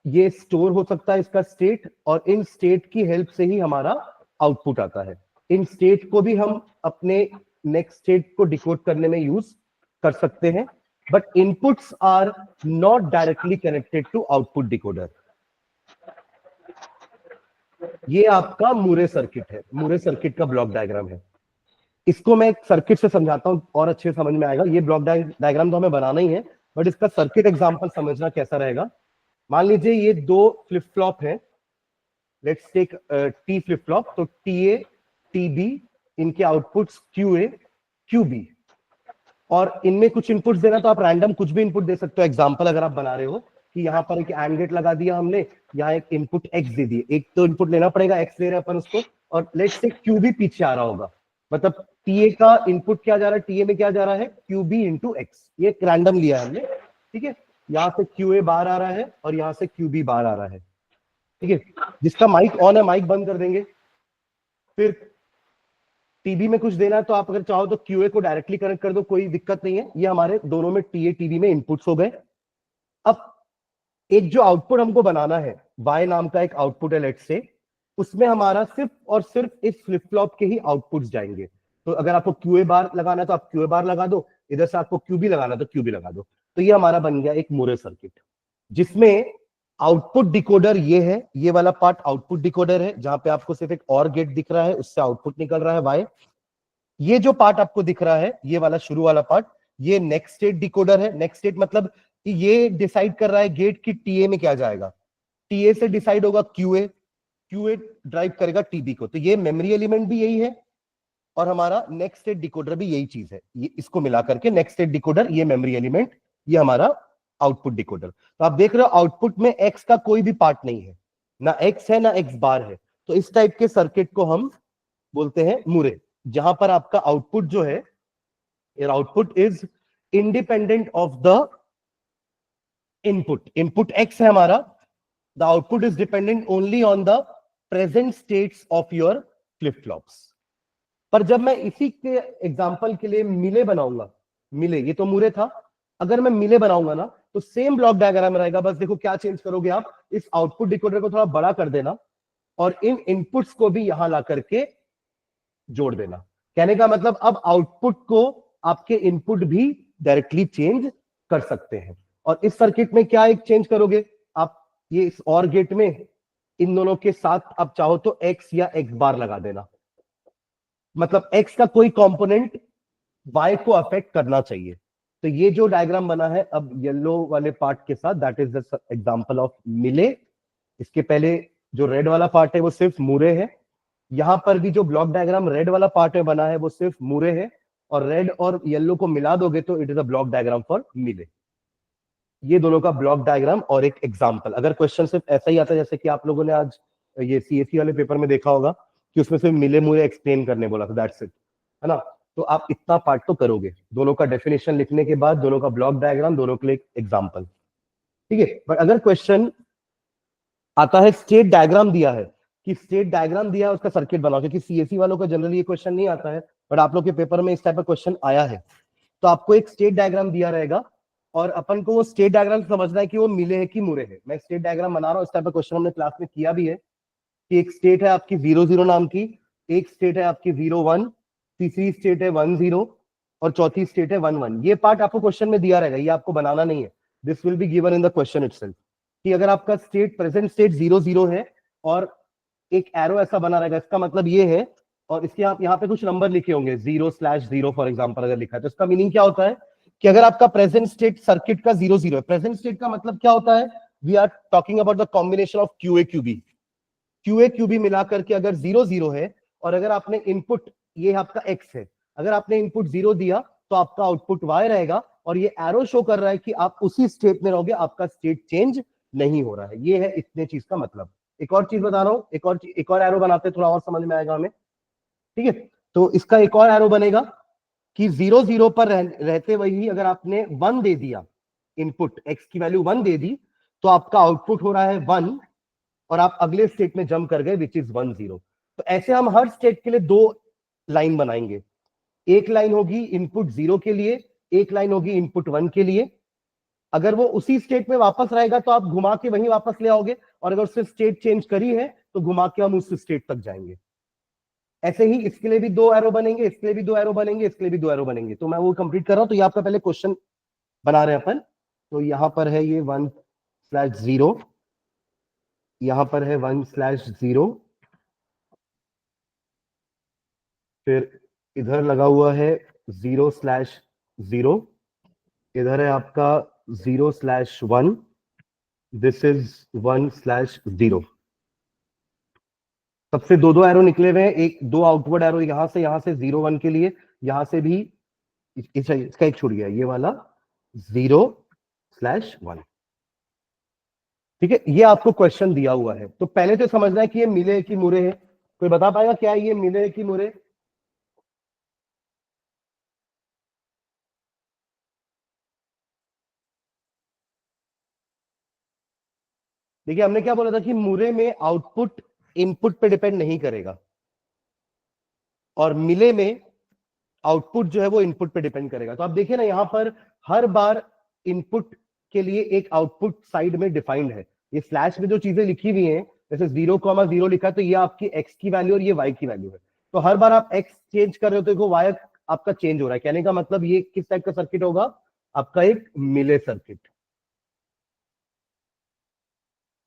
ये स्टोर हो सकता है इसका स्टेट, और इन स्टेट की हेल्प से ही हमारा आउटपुट आता है। इन स्टेट को भी हम अपने नेक्स्ट स्टेट को डिकोड करने में यूज कर सकते हैं, but inputs are not directly connected to output decoder. ये आपका मुरे सर्किट है, मुरे सर्किट का ब्लॉक डायग्राम है। इसको मैं एक सर्किट से समझाता हूं और अच्छे समझ में आएगा। ये ब्लॉक डायग्राम तो हमें बनाना ही है, बट इसका सर्किट एग्जांपल समझना कैसा रहेगा। मान लीजिए ये दो फ्लिप फ्लॉप है, let's take T flip flop, तो टी ए टी बी, इनके outputs Q A Q B, और इनमें कुछ इनपुट्स देना तो आप रैंडम कुछ भी इनपुट दे सकते हो। एग्जांपल अगर आप बना रहे हो कि यहाँ पर एक एंड गेट लगा दिया हमने, यहाँ एक इनपुट x दे दिए, एक तो इनपुट लेना पड़ेगा, x ले रहे हैं अपन उसको, और लेट्स से q भी पीछे आ रहा होगा, मतलब TA का इनपुट क्या जा रहा है, TA में क्या जा रहा है, QB इंटू एक्स, ये रैंडम लिया है हमने, ठीक है। यहाँ से QA बाहर आ रहा है और यहाँ से QB बाहर आ रहा है, ठीक है। जिसका माइक ऑन है माइक बंद कर देंगे। फिर टीबी में कुछ देना है तो आप अगर चाहो तो QA को डायरेक्टली कनेक्ट कर दो, कोई दिक्कत नहीं है। ये हमारे दोनों में TA टीबी में इनपुट्स हो गए। अब एक जो आउटपुट हमको बनाना है, Y नाम का एक आउटपुट है लेट्स से, उसमें हमारा सिर्फ और सिर्फ इस फ्लिप फ्लॉप के ही आउटपुट्स जाएंगे। तो अगर आपको QA बार लगाना है तो आप QA बार लगा दो, इधर से आपको QB लगाना है तो QB लगा दो। तो ये हमारा बन गया एक मूरे सर्किट, जिसमें आउटपुट डिकोडर ये है, ये वाला पार्ट आउटपुट डिकोडर है, जहां पे आपको सिर्फ एक और गेट दिख रहा है, उससे आउटपुट निकल रहा है Y। ये जो पार्ट आपको दिख रहा है, ये वाला शुरू वाला पार्ट, ये नेक्स्ट स्टेट डिकोडर है। नेक्स्ट स्टेट मतलब कि ये डिसाइड कर रहा है गेट की TA में क्या जाएगा, TA से डिसाइड होगा QA, QA ड्राइव करेगा TB को। तो ये मेमोरी एलिमेंट भी यही है और हमारा नेक्स्ट स्टेट डिकोडर भी यही चीज है। ये इसको मिला करके नेक्स्ट स्टेट डिकोडर, ये मेमोरी एलिमेंट, ये हमारा आउटपुट डिकोडर। तो आप देख रहे हो आउटपुट में X का कोई भी पार्ट नहीं है, ना X है ना X बार है। तो इस टाइप के सर्किट को हम बोलते हैं मूरे, जहां पर आपका आउटपुट जो है, output is independent of the input. Input X है हमारा, the output is dependent only on the present states of your flip flops. पर जब मैं इसी के एग्जांपल के लिए मिले बनाऊंगा, मिले, ये तो मूरे था, अगर मैं मिले बनाऊंगा ना तो सेम ब्लॉक डायग्राम रहेगा। बस देखो क्या चेंज करोगे आप, इस आउटपुट डिकोडर को थोड़ा बड़ा कर देना और इन इनपुट्स को भी यहां ला करके जोड़ देना। कहने का मतलब अब आउटपुट को आपके इनपुट भी डायरेक्टली चेंज कर सकते हैं। और इस सर्किट में क्या एक चेंज करोगे आप, ये इस और गेट में इन दोनों के साथ आप चाहो तो X या X बार लगा देना, मतलब X का कोई कंपोनेंट Y को अफेक्ट करना चाहिए। तो ये जो डायग्राम बना है अब येलो वाले पार्ट के साथ, that is the example of मिले। इसके पहले जो रेड वाला पार्ट है वो सिर्फ मूरे है। यहां पर भी जो ब्लॉक डायग्राम रेड वाला पार्ट में बना है वो सिर्फ मूरे है, और रेड और येलो को मिला दोगे तो it is a block diagram for मिले। ये दोनों का ब्लॉक डायग्राम और एक एग्जाम्पल। अगर क्वेश्चन सिर्फ ऐसा ही आता है जैसे कि आप लोगों ने आज ये CSE वाले पेपर में देखा होगा कि उसमें सिर्फ मिले मूरे एक्सप्लेन करने बोला था, दैट्स इट, है ना। तो आप इतना पार्ट तो करोगे, दोनों का डेफिनेशन लिखने के बाद दोनों का ब्लॉक डायग्राम, दोनों के लिए एग्जाम्पल, ठीक है। बट अगर क्वेश्चन आता है स्टेट डायग्राम दिया है, कि स्टेट डायग्राम दिया है उसका सर्किट बनाओ, क्योंकि CSE वालों का जनरली ये क्वेश्चन नहीं आता है, बट आप लोग के पेपर में इस टाइप का क्वेश्चन आया है, तो आपको एक स्टेट डायग्राम दिया रहेगा और अपन को वो स्टेट डायग्राम समझना है कि वो मिले है कि मुरे है। मैं स्टेट डायग्राम बना रहा हूँ, इस टाइप का क्वेश्चन हमने क्लास में किया भी है कि एक स्टेट है आपकी 0 नाम की, एक स्टेट है आपकी 0 1, तीसरी स्टेट है 1 0 और चौथी स्टेट है 1 1। ये पार्ट आपको क्वेश्चन में दिया रहेगा, ये आपको बनाना नहीं है, this will be given in the question itself. कि अगर आपका स्टेट प्रेजेंट स्टेट 0 0 है और एक एरो ऐसा बना रहेगा, इसका मतलब ये है, और इसके आप यहाँ पे कुछ नंबर लिखे होंगे 0/0 फॉर एग्जाम्पल अगर लिखा है, तो इसका मीनिंग क्या होता है कि अगर आपका प्रेजेंट स्टेट सर्किट का 0 0 है, प्रेजेंट स्टेट का मतलब क्या होता है, we are talking about the combination of QA QB मिला करके अगर 0 0 है, और अगर आपने इनपुट, ये आपका X है, अगर आपने इनपुट 0 दिया तो आपका आउटपुट Y रहेगा, और ये एरो शो कर रहा है कि आप उसी स्टेट में रहोगे, आपका स्टेट चेंज नहीं हो रहा है। ये है इतने चीज का मतलब। एक और चीज बता रहा हूं, एक और एरो बनाते थोड़ा और समझ में आएगा हमें, ठीक है। तो इसका एक और एरो बनेगा कि 0 0 पर रहते वही अगर आपने 1 दे दिया, इनपुट X की वैल्यू 1 दे दी, तो आपका आउटपुट हो रहा है 1 और आप अगले स्टेट में जंप कर गए विच इज 1 0। तो ऐसे हम हर स्टेट के लिए 2 लाइन बनाएंगे, एक लाइन होगी इनपुट 0 के लिए, एक लाइन होगी इनपुट 1 के लिए। अगर वो उसी स्टेट में वापस रहेगा तो आप घुमा के वहीं वापस ले आओगे, और अगर उसने स्टेट चेंज करी है तो घुमा के हम उस स्टेट तक जाएंगे। ऐसे ही इसके लिए भी 2 एरो बनेंगे, इसके लिए भी 2 एरो बनेंगे, इसके लिए भी 2 एरो बनेंगे। तो मैं वो कंप्लीट कर रहा हूं। तो ये आपका पहले क्वेश्चन बना रहे हैं अपन। तो यहां पर है ये 1/0, यहां पर है 1/0, फिर इधर लगा हुआ है 0/0, इधर है आपका 0/1, दिस इज 1/0। सबसे 2 एरो निकले हुए हैं, एक 2 आउटवर्ड एरो यहां से 0 1 के लिए, यहां से भी इसका एक छूट गया, ये वाला 0/1। ठीक है, ये आपको क्वेश्चन दिया हुआ है, तो पहले तो समझना है कि ये मिले कि मुरे है। कोई बता पाएगा क्या है ये मिले कि मुरे? देखिए हमने क्या बोला था कि मुरे में आउटपुट इनपुट पे डिपेंड नहीं करेगा और मिले में आउटपुट जो है वो इनपुट पे डिपेंड करेगा। तो आप देखिए ना यहां पर हर बार इनपुट के लिए एक आउटपुट साइड में डिफाइंड है। ये स्लैश में जो चीजें लिखी हुई हैं, जैसे 0,0 लिखा है तो ये आपकी x की वैल्यू और ये y की वैल्यू है। तो हर बार आप x चेंज कर रहे हो तो देखो y आपका चेंज हो रहा है। कहने का मतलब ये किस टाइप का सर्किट होगा? आपका एक मिले सर्किट।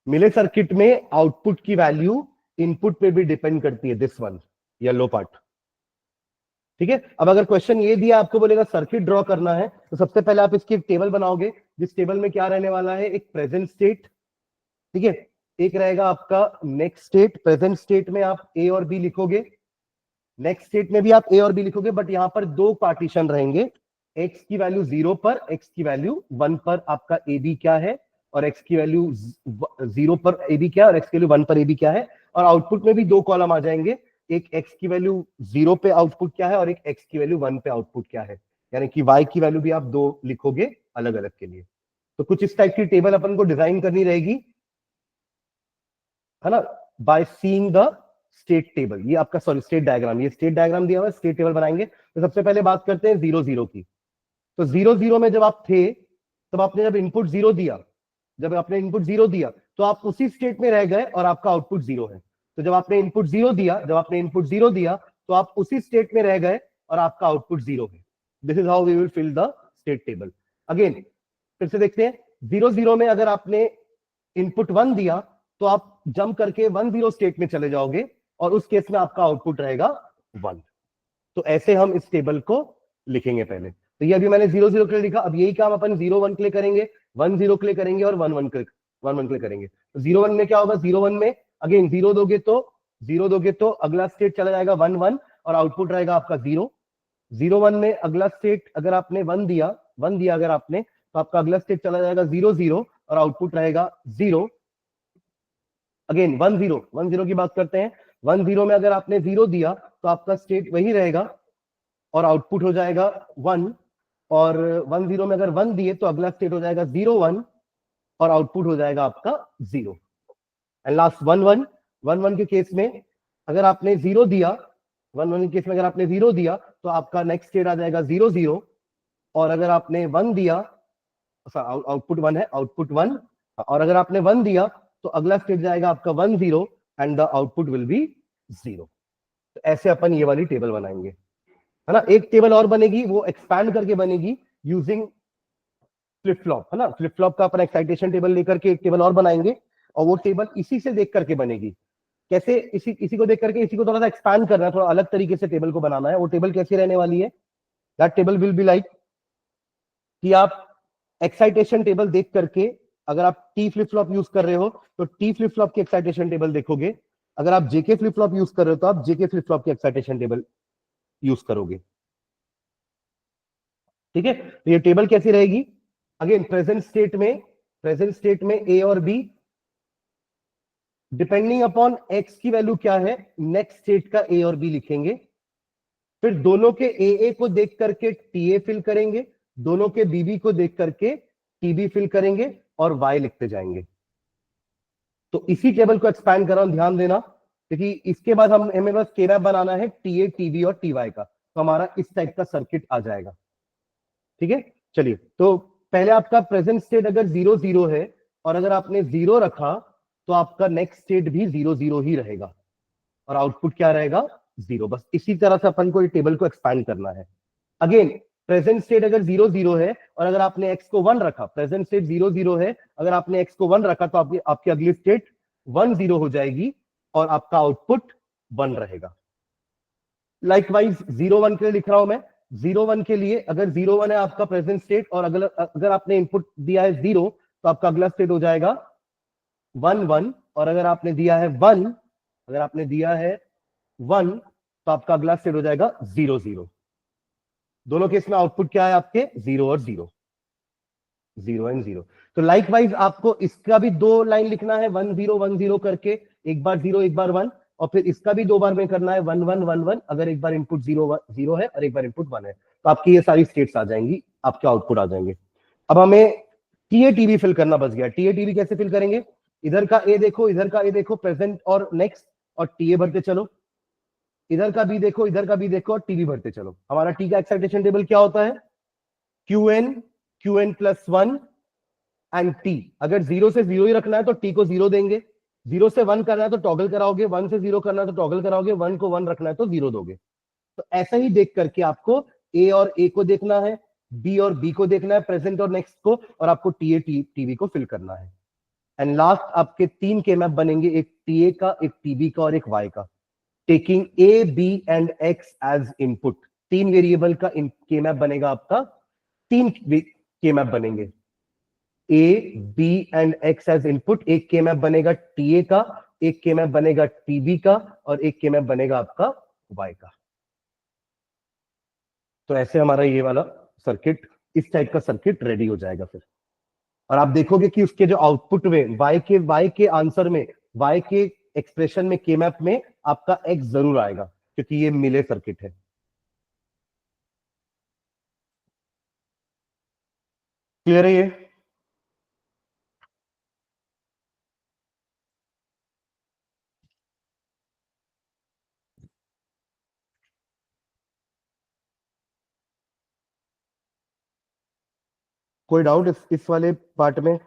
मिले सर्किट में आउटपुट की वैल्यू इनपुट पे भी डिपेंड करती है, दिस वन येलो पार्ट। ठीक है, अब अगर क्वेश्चन ये दिया आपको बोलेगा सर्किट ड्रॉ करना है तो सबसे पहले आप इसकी एक टेबल बनाओगे, जिस टेबल में क्या रहने वाला है? एक प्रेजेंट स्टेट, ठीक है, एक रहेगा आपका नेक्स्ट स्टेट। प्रेजेंट स्टेट में आप ए और बी लिखोगे, नेक्स्ट स्टेट में भी आप ए और बी लिखोगे, बट यहां पर दो पार्टीशन रहेंगे, एक्स की वैल्यू 0 पर, एक्स की वैल्यू 1 पर आपका ए बी क्या है, और एक्स की वैल्यू 0 पर ए बी क्या है और एक्स की वैल्यू 1 पर ए बी क्या है। और आउटपुट में भी दो कॉलम आ जाएंगे, एक x की वैल्यू 0 पे आउटपुट क्या है और एक x की वैल्यू 1 पे आउटपुट क्या है, यानी कि y की वैल्यू भी आप दो लिखोगे अलग अलग के लिए। तो कुछ इस टाइप की टेबल अपन को डिजाइन करनी रहेगी, है ना, by seeing the state table. ये आपका सॉरी स्टेट डायग्राम, ये स्टेट डायग्राम दिया हुआ है, स्टेट टेबल बनाएंगे। तो सबसे पहले बात करते हैं 0,0 की। तो 0,0 में जब आप थे तब आपने जब इनपुट 0 दिया, जब आपने इनपुट 0 दिया तो आप उसी स्टेट में रह गए और आपका आउटपुट 0 है। तो जब आपने इनपुट 0 दिया, जब आपने इनपुट 0 दिया तो आप उसी स्टेट में रह गए और आपका आउटपुट 0 है। This is how we will fill the state table. Again फिर से देखते हैं, 0,0 में अगर आपने इनपुट 1 दिया तो आप जंप करके 1,0 स्टेट में चले जाओगे और उस केस में आपका आउटपुट रहेगा 1। तो ऐसे हम इस टेबल को लिखेंगे पहले। तो ये अभी मैंने 0,0 के लिए लिखा, अब यही काम अपन 0,1 के लिए करेंगे, 1,0 के लिए करेंगे और 1,1 के लिए करेंगे। तो 0,1 में क्या होगा? 0,1 में अगेन 0 दोगे तो अगला स्टेट चला जाएगा 1,1 और आउटपुट रहेगा आपका 0। 0,1 में अगला स्टेट अगर आपने 1 दिया अगर आपने, तो आपका अगला स्टेट चला जाएगा 0,0 और आउटपुट रहेगा 0। अगेन 1,0 की बात करते हैं, 1,0 में अगर आपने 0 दिया तो आपका स्टेट वही रहेगा और आउटपुट हो जाएगा 1। और 1,0 में अगर 1 दिए तो अगला स्टेट हो जाएगा 0,1 और आउटपुट हो जाएगा आपका 0। एंड लास्ट 1,1 के केस में अगर आपने 0 दिया, 1,1 के केस में अगर आपने 0 दिया तो आपका नेक्स्ट स्टेट आ जाएगा 0,0 और अगर आपने 1 दिया, आउटपुट 1 है, आउटपुट 1, और अगर आपने 1 दिया तो अगला स्टेट जाएगा आपका 1,0 and the output will be 0। तो ऐसे अपन ये वाली टेबल बनाएंगे, है ना। एक टेबल और बनेगी, वो एक्सपैंड करके बनेगी यूजिंग फ्लिप फ्लॉप, है ना। फ्लिप फ्लॉप का अपन एक्साइटेशन टेबल लेकर के एक टेबल और बनाएंगे और वो टेबल इसी से देख करके बनेगी। कैसे? इसी को देख करके इसी को थोड़ा सा एक्सपैंड करना है, थोड़ा अलग तरीके से टेबल को बनाना है। वो टेबल कैसी रहने वाली है? That table will be like कि आप एक्साइटेशन टेबल देख करके, अगर आप टी फ्लिप फ्लॉप यूज कर रहे हो तो टी फ्लिप फ्लॉप की एक्साइटेशन टेबल देखोगे, अगर आप जेके फ्लिप फ्लॉप यूज कर रहे हो तो आप जेके फ्लिप फ्लॉप की एक्साइटेशन टेबल यूज करोगे। ठीक है, तो ये टेबल कैसी रहेगी? अगेन प्रेजेंट स्टेट में ए और बी, डिपेंडिंग अपॉन एक्स की वैल्यू क्या है, नेक्स्ट स्टेट का ए और बी लिखेंगे। फिर दोनों के ए को देख करके टी ए फिल करेंगे, दोनों के बीबी को देख करके टीबी फिल करेंगे और वाई लिखते जाएंगे। तो इसी टेबल को एक्सपैंड कर रहा हूं, ध्यान देना, क्योंकि इसके बाद हमें बस के मैप बनाना है टी ए टीबी और टी वाई का, तो हमारा इस टाइप का सर्किट आ जाएगा। ठीक है, चलिए, तो पहले आपका प्रेजेंट स्टेट अगर 0,0 है और अगर आपने 0 रखा तो आपका नेक्स्ट स्टेट भी 0,0 ही रहेगा और आउटपुट क्या रहेगा? 0। बस इसी तरह से अपन को ये टेबल को एक्सपैंड करना है। अगेन प्रेजेंट स्टेट अगर 0,0 है और अगर आपने x को 1 रखा, प्रेजेंट स्टेट 0,0 है, अगर आपने x को 1 रखा तो आपकी अगली स्टेट 1,0 हो जाएगी और आपका आउटपुट 1 रहेगा। लाइकवाइज 0,1 के लिए लिख रहा हूं मैं। 0,1 के लिए अगर 0,1 है आपका प्रेजेंट स्टेट और अगर आपने इनपुट दिया है 0 तो आपका अगला स्टेट हो जाएगा 1,1 और अगर आपने दिया है 1 तो आपका अगला स्टेट हो जाएगा 0,0। दोनों केस में आउटपुट क्या है आपके? 0 और 0। 0 एंड 0। तो लाइकवाइज आपको इसका भी 2 लाइन लिखना है 1 0 1 0 करके, एक बार 0 एक बार 1, और फिर इसका भी 2 बार में करना है 1 1 1 1, अगर एक बार इनपुट 0 0 है और एक बार इनपुट 1 है, तो आपकी ये सारी स्टेट्स आ जाएंगी, आपके आउटपुट आ जाएंगे। अब हमें टीएटीबी फिल करना बच गया। टीएटीबी कैसे फिल करेंगे? इधर का ए देखो, इधर का ए देखो, प्रेजेंट और नेक्स्ट, और टीए भरते चलो। इधर का बी देखो, इधर का बी देखो, और टीबी भरते चलो। हमारा टी का एक्साइटेशन टेबल क्या होता है? QN plus 1 and T. अगर 0 से 0 ही रखना है तो टी को 0 देंगे, 0 से 1 करना है तो टॉगल कराओगे, 1 से 0 करना है तो टॉगल कराओगे, 1 को 1 रखना है तो 0 दोगे। तो ऐसा ही देख करके आपको ए और ए को देखना है, बी और बी को देखना है, प्रेजेंट और नेक्स्ट को, और आपको टीए टीबी को फिल करना है। एंड लास्ट आपके 3 के मैप बनेंगे, एक टीए का, एक टीबी का और एक वाई का, taking A B and X as input. 3 variable का के मैप बनेगा आपका, 3 के मैप बनेंगे, A B and X as input. एक के मैप बनेगा टीए का, एक के मैप बनेगा टीबी का, और एक के मैप बनेगा आपका वाई का। तो ऐसे हमारा ये वाला सर्किट, इस टाइप का सर्किट रेडी हो जाएगा फिर। और आप देखोगे कि उसके जो आउटपुट में वाई के आंसर में, वाई के एक्सप्रेशन में, के मैप में आपका एक्स जरूर आएगा, क्योंकि ये मिले सर्किट है। क्लियर है ये? कोई डाउट इस वाले पार्ट में?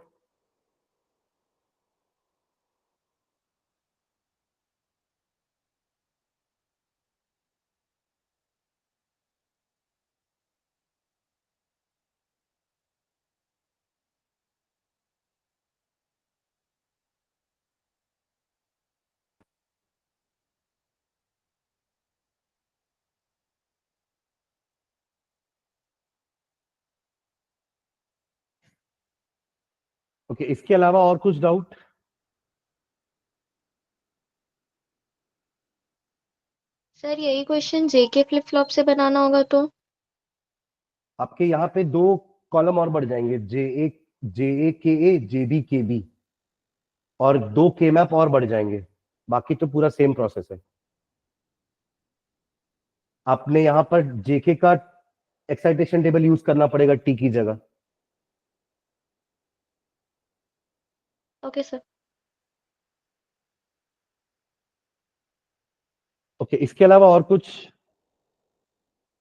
ओके, इसके अलावा और कुछ डाउट? सर यही क्वेश्चन जेके फ्लिप फ्लॉप से बनाना होगा तो? आपके यहाँ पे 2 कॉलम और बढ़ जाएंगे, जे ए के ए, जे बी के बी, और 2 के मैप और बढ़ जाएंगे। बाकी तो पूरा सेम प्रोसेस है। आपने यहाँ पर जेके का एक्साइटेशन टेबल यूज करना पड़ेगा टी की जगह। Okay sir. ओके, इसके अलावा और कुछ?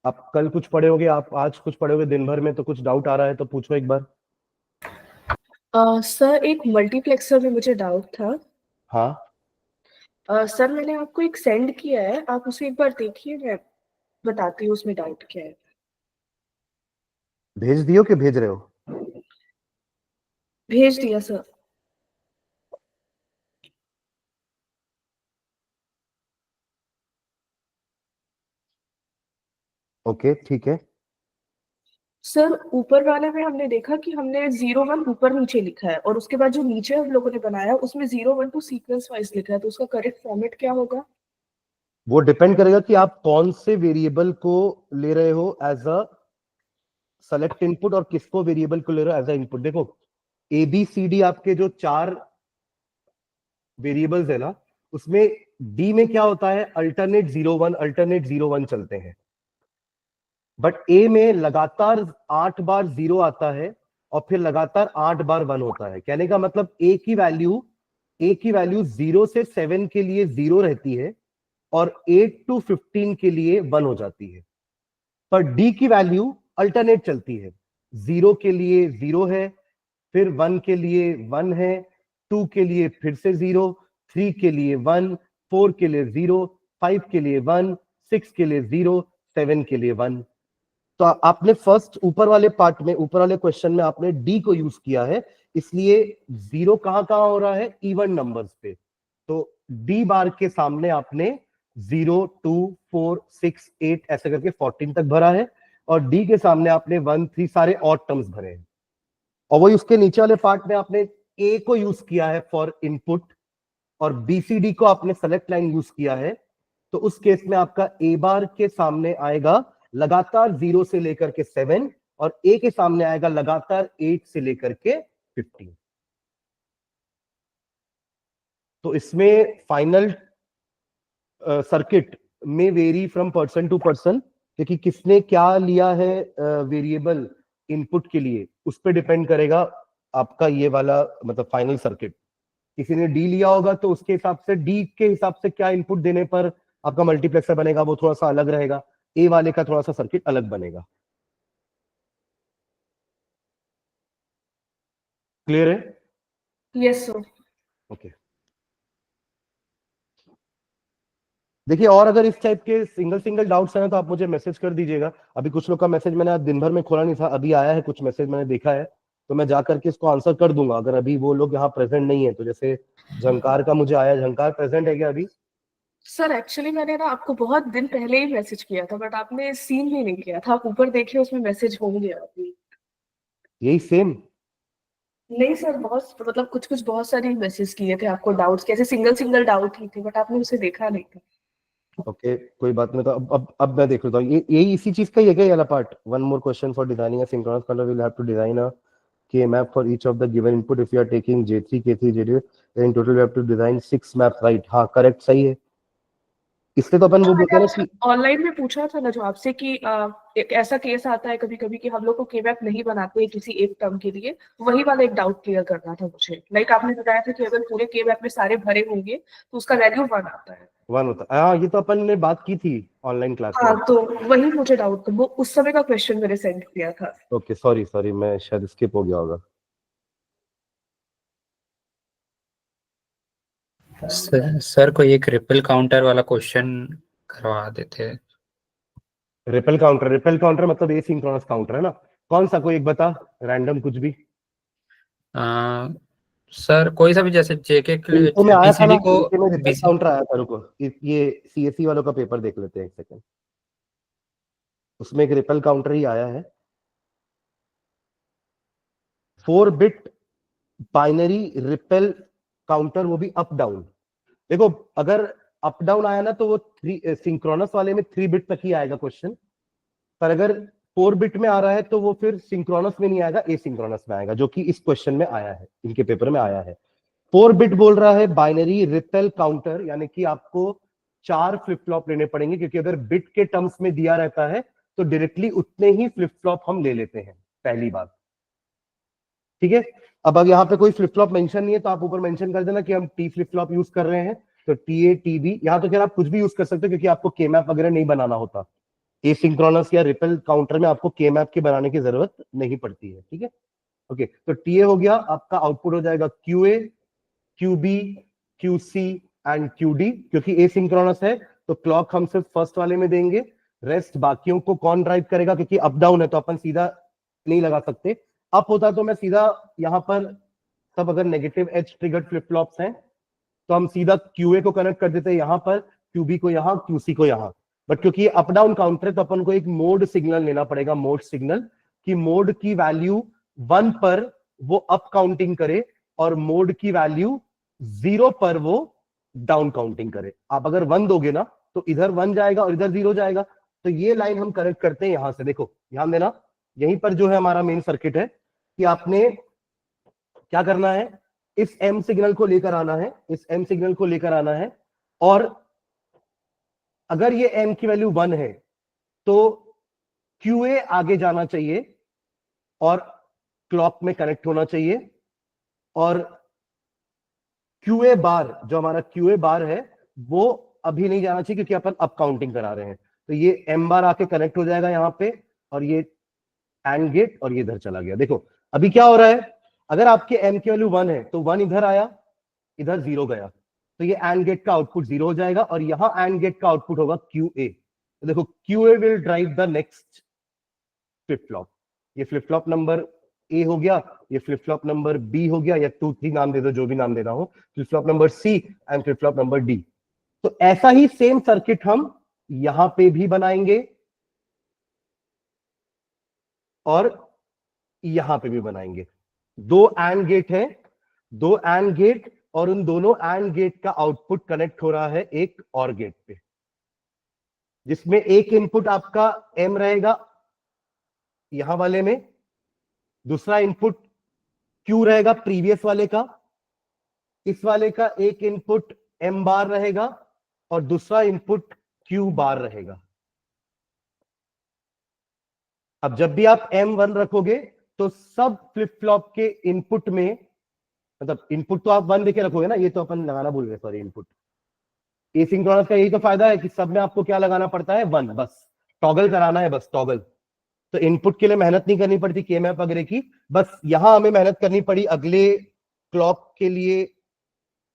आप कल कुछ पढ़े होगे, आप आज कुछ पढ़े होगे दिन भर में, तो कुछ डाउट आ रहा है तो पूछो एक बार। सर एक मल्टीप्लेक्सर में मुझे डाउट था। हाँ, सर मैंने आपको एक सेंड किया है, आप उसे एक बार देखिए, मैं बताती हूँ उसमें डाउट क्या है। भेज दियो कि भेज रहे हो? भेज दिया सर। ओके, ठीक है। सर ऊपर वाले में हमने देखा कि हमने 0 1 ऊपर नीचे लिखा है, और उसके बाद जो नीचे हम लोगों ने बनाया उसमें 0 1 2 सीक्वेंस वाइज लिखा है, तो उसका करेक्ट फॉर्मेट क्या होगा? वो डिपेंड करेगा कि आप कौन से वेरिएबल को ले रहे हो एज अ सेलेक्ट इनपुट, और किसको वेरिएबल को ले रहे हो एज अ इनपुट। देखो, ए बी सी डी आपके जो 4 वेरिएबल्स है ना, उसमें डी में क्या होता है, अल्टरनेट 0 1 अल्टरनेट 0 1 चलते हैं। बट ए में लगातार 8 बार 0 आता है और फिर लगातार 8 बार 1 होता है। कहने का मतलब ए की वैल्यू 0 से 7 के लिए 0 रहती है और 8 to 15 के लिए 1 हो जाती है। पर डी की वैल्यू अल्टरनेट चलती है, 0 के लिए 0 है, फिर 1 के लिए 1 है, 2 के लिए फिर से 0, 3 के लिए 1, 4 के लिए 0, 5 के लिए 1, 6 के लिए 0, 7 के लिए 1। तो आपने फर्स्ट ऊपर वाले पार्ट में, ऊपर वाले क्वेश्चन में आपने डी को यूज किया है, इसलिए 0 कहां कहां हो रहा है, इवन नंबर्स पे। तो डी बार के सामने आपने 0 2 4 6 8 ऐसे करके 14 तक भरा है, और डी के सामने आपने 1 3 सारे ऑड टर्म्स भरे हैं। और वही उसके नीचे वाले पार्ट में आपने ए को यूज किया है फॉर इनपुट, और बीसीडी को आपने सेलेक्ट लाइन यूज किया है। तो उस केस में आपका ए बार के सामने आएगा लगातार 0 से लेकर के 7, और ए के सामने आएगा लगातार 8 से लेकर के 15। तो इसमें फाइनल सर्किट में vary from person to person, क्योंकि किसने क्या लिया है वेरिएबल इनपुट के लिए, उस पर डिपेंड करेगा आपका ये वाला मतलब फाइनल सर्किट। किसी ने डी लिया होगा तो उसके हिसाब से डी के हिसाब से क्या इनपुट देने पर आपका मल्टीप्लेक्सर बनेगा वो थोड़ा सा अलग रहेगा, ए वाले का थोड़ा सा सर्किट अलग बनेगा। क्लियर है? Yes sir. ओके देखिए, और अगर इस टाइप के सिंगल डाउट्स है ना तो आप मुझे मैसेज कर दीजिएगा। अभी कुछ लोग का मैसेज मैंने आज दिन भर में खोला नहीं था, अभी आया है कुछ मैसेज मैंने देखा है, तो मैं जा करके इसको आंसर कर दूंगा अगर अभी वो लोग यहाँ प्रेजेंट नहीं है। तो जैसे झंकार का मुझे आया, झंकार प्रेजेंट है क्या अभी? सर एक्चुअली मैंने ना आपको बहुत दिन पहले ही मैसेज किया था, बट आपने सीन भी नहीं किया था। आप ऊपर देखिए, उसमें मैसेज होंगे अभी। यही सेम? नहीं सर, बहुत मतलब कुछ कुछ बहुत सारे मैसेज किए थे आपको, डाउट्स कैसे सिंगल डाउट ही थे, बट आपने उसे देखा नहीं था। ओके कोई बात नहीं। तो अब मैं देख लेता हूँ, ये इसी चीज का ही है क्या ये वाला part? One more question for designing a synchronous counter, will have to design a k-map for each of the given input if you are taking J3, K3, J2, then in total you have to design 6 maps, right? हाँ करेक्ट, सही है। इसलिए तो अपन वो बोलते हैं ना कि ऑनलाइन में पूछा था ना जो आपसे कि एक ऐसा केस आता है कभी कभी कि हम लोग को के मैप नहीं बनाते किसी एक टर्म के लिए, वही वाला एक डाउट क्लियर करना था मुझे। लाइक आपने बताया था कि अगर पूरे के मैप में सारे भरे होंगे तो उसका वैल्यू 1 आता है। 1 होता है, हाँ ये तो अपन ने बात की थी ऑनलाइन क्लास में। हाँ तो वही मुझे डाउट था, वो उस समय का क्वेश्चन मैंने सेंड किया था। ओके सॉरी मैं शायद स्किप हो गया होगा। सर कोई एक रिपल काउंटर वाला क्वेश्चन करवा देते। रिपल काउंटर मतलब एसिंक्रोनस काउंटर है ना? कौन सा, कोई एक बता, रैंडम कुछ भी। सर कोई सा भी, जैसे जेके इनको में आया था ना, बीसीडी को इनके में रिपल BC काउंटर आया था। रुको ये सीएससी वालों का पेपर देख लेते हैं एक सेकंड, उसमें एक रिपल काउंटर ही आया है। 4 बिट बाइनरी रिपल काउंटर, वो भी अप डाउन। देखो अगर अप डाउन आया ना तो वो सिंक्रोनस वाले में 3 बिट तक ही आएगा क्वेश्चन, पर अगर 4 बिट में आ रहा है तो वो फिर सिंक्रोनस में नहीं आएगा, एसिंक्रोनस में आएगा, जो कि इस क्वेश्चन में आया है, इनके पेपर में आया है। 4 बिट बोल रहा है बाइनरी रिपल काउंटर, यानी कि आपको 4 फ्लिप फ्लॉप लेने पड़ेंगे, क्योंकि अगर बिट के टर्म्स में दिया रहता है तो डायरेक्टली उतने ही फ्लिप फ्लॉप हम ले लेते हैं, पहली बात। ठीक है, अब यहाँ पे कोई फ्लिप फ्लॉप मेंशन नहीं है तो आप ऊपर मेंशन कर देना कि हम टी फ्लिप फ्लॉप यूज कर रहे हैं, तो TA TB। यहाँ तो खैर आप कुछ भी यूज कर सकते हो क्योंकि आपको के मैप वगैरह नहीं बनाना होता। एसिंक्रोनस या रिपल काउंटर में आपको के मैप के बनाने की जरूरत नहीं पड़ती है। ठीक है, ओके। तो TA हो गया, आपका आउटपुट हो जाएगा QA, QB, QC and QD। क्योंकि एसिंक्रोनस है तो क्लॉक हम सिर्फ फर्स्ट वाले में देंगे, रेस्ट बाकियों को कौन ड्राइव करेगा, क्योंकि अप डाउन है तो अपन सीधा नहीं लगा सकते। अप होता तो मैं सीधा यहाँ पर सब, अगर negative edge triggered flip flops हैं तो हम सीधा QA को कनेक्ट कर देते हैं यहाँ पर, QB को यहाँ, QC को यहाँ। बट क्योंकि अप डाउन काउंटर है तो अपन को एक मोड सिग्नल लेना पड़ेगा, मोड सिग्नल, कि मोड की वैल्यू 1 पर वो अप काउंटिंग करे और मोड की वैल्यू 0 पर वो डाउन काउंटिंग करे। आप अगर 1 दोगे ना तो इधर 1 जाएगा और इधर 0 जाएगा। तो ये लाइन हम करेक्ट करते हैं यहां से। देखो ध्यान देना, यहीं पर जो है हमारा मेन सर्किट है कि आपने क्या करना है, इस M सिग्नल को लेकर आना है, इस M सिग्नल को लेकर आना है, और अगर ये M की वैल्यू 1 है तो QA आगे जाना चाहिए और क्लॉक में कनेक्ट होना चाहिए, और QA बार, जो हमारा QA बार है, वो अभी नहीं जाना चाहिए क्योंकि अपन अप काउंटिंग करा रहे हैं। तो ये M बार आके कनेक्ट हो जाएगा यहाँ पे, और ये एंड गेट, और ये इधर चला गया। देखो अभी क्या हो रहा है, अगर आपके M की वैल्यू 1 है तो 1 इधर आया, इधर 0 गया, तो ये एंड गेट का आउटपुट 0 हो जाएगा, और यहां एंड गेट का आउटपुट होगा QA। तो देखो QA will drive the next flip flop. ये फ्लिप फ्लॉप नंबर A हो गया, ये फ्लिप फ्लॉप नंबर B हो गया, या 2 3 नाम दे दो, जो भी नाम देना हो, flip flop number C and flip flop number D। तो ऐसा ही सेम सर्किट हम यहां पे भी बनाएंगे और यहां पे भी बनाएंगे। 2 एंड गेट है, 2 एंड गेट, और उन दोनों एंड गेट का आउटपुट कनेक्ट हो रहा है एक और गेट पे, जिसमें एक इनपुट आपका M रहेगा यहां वाले में दूसरा इनपुट क्यू रहेगा प्रीवियस वाले का, इस वाले का एक इनपुट एम बार रहेगा और दूसरा इनपुट क्यू बार रहेगा। अब जब भी आप M1 रखोगे तो सब फ्लिप फ्लॉप के इनपुट में, मतलब इनपुट तो आप 1 लेके रखोगे ना, ये तो अपन लगाना भूल गए, सॉरी इनपुट। एसिंक्रोनस का यही तो फायदा है कि सब में आपको क्या लगाना पड़ता है, 1, बस टॉगल कराना है, बस टॉगल। तो इनपुट के लिए मेहनत नहीं करनी पड़ती के मैप वगैरह की, बस यहां हमें मेहनत करनी पड़ी अगले क्लॉक के लिए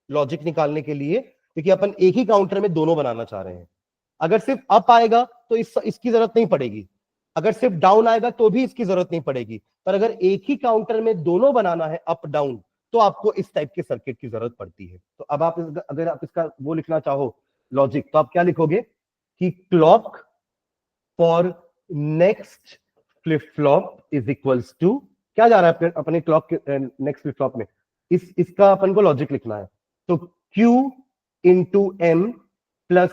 लॉजिक निकालने के लिए, क्योंकि अपन एक ही काउंटर में दोनों बनाना चाह रहे हैं। अगर सिर्फ अप आएगा तो इसकी जरूरत नहीं पड़ेगी, अगर सिर्फ डाउन आएगा तो भी इसकी जरूरत नहीं पड़ेगी, पर अगर एक ही काउंटर में दोनों बनाना है अप डाउन तो आपको इस टाइप के सर्किट की जरूरत पड़ती है। तो अब आप अगर आप इसका वो लिखना चाहो लॉजिक, तो आप क्या लिखोगे कि clock for next flip flop is equals to, क्या जा रहा है अपने क्लॉक के नेक्स्ट फ्लिप फ्लॉप में, इसका अपन को लॉजिक लिखना है। तो Q into M plus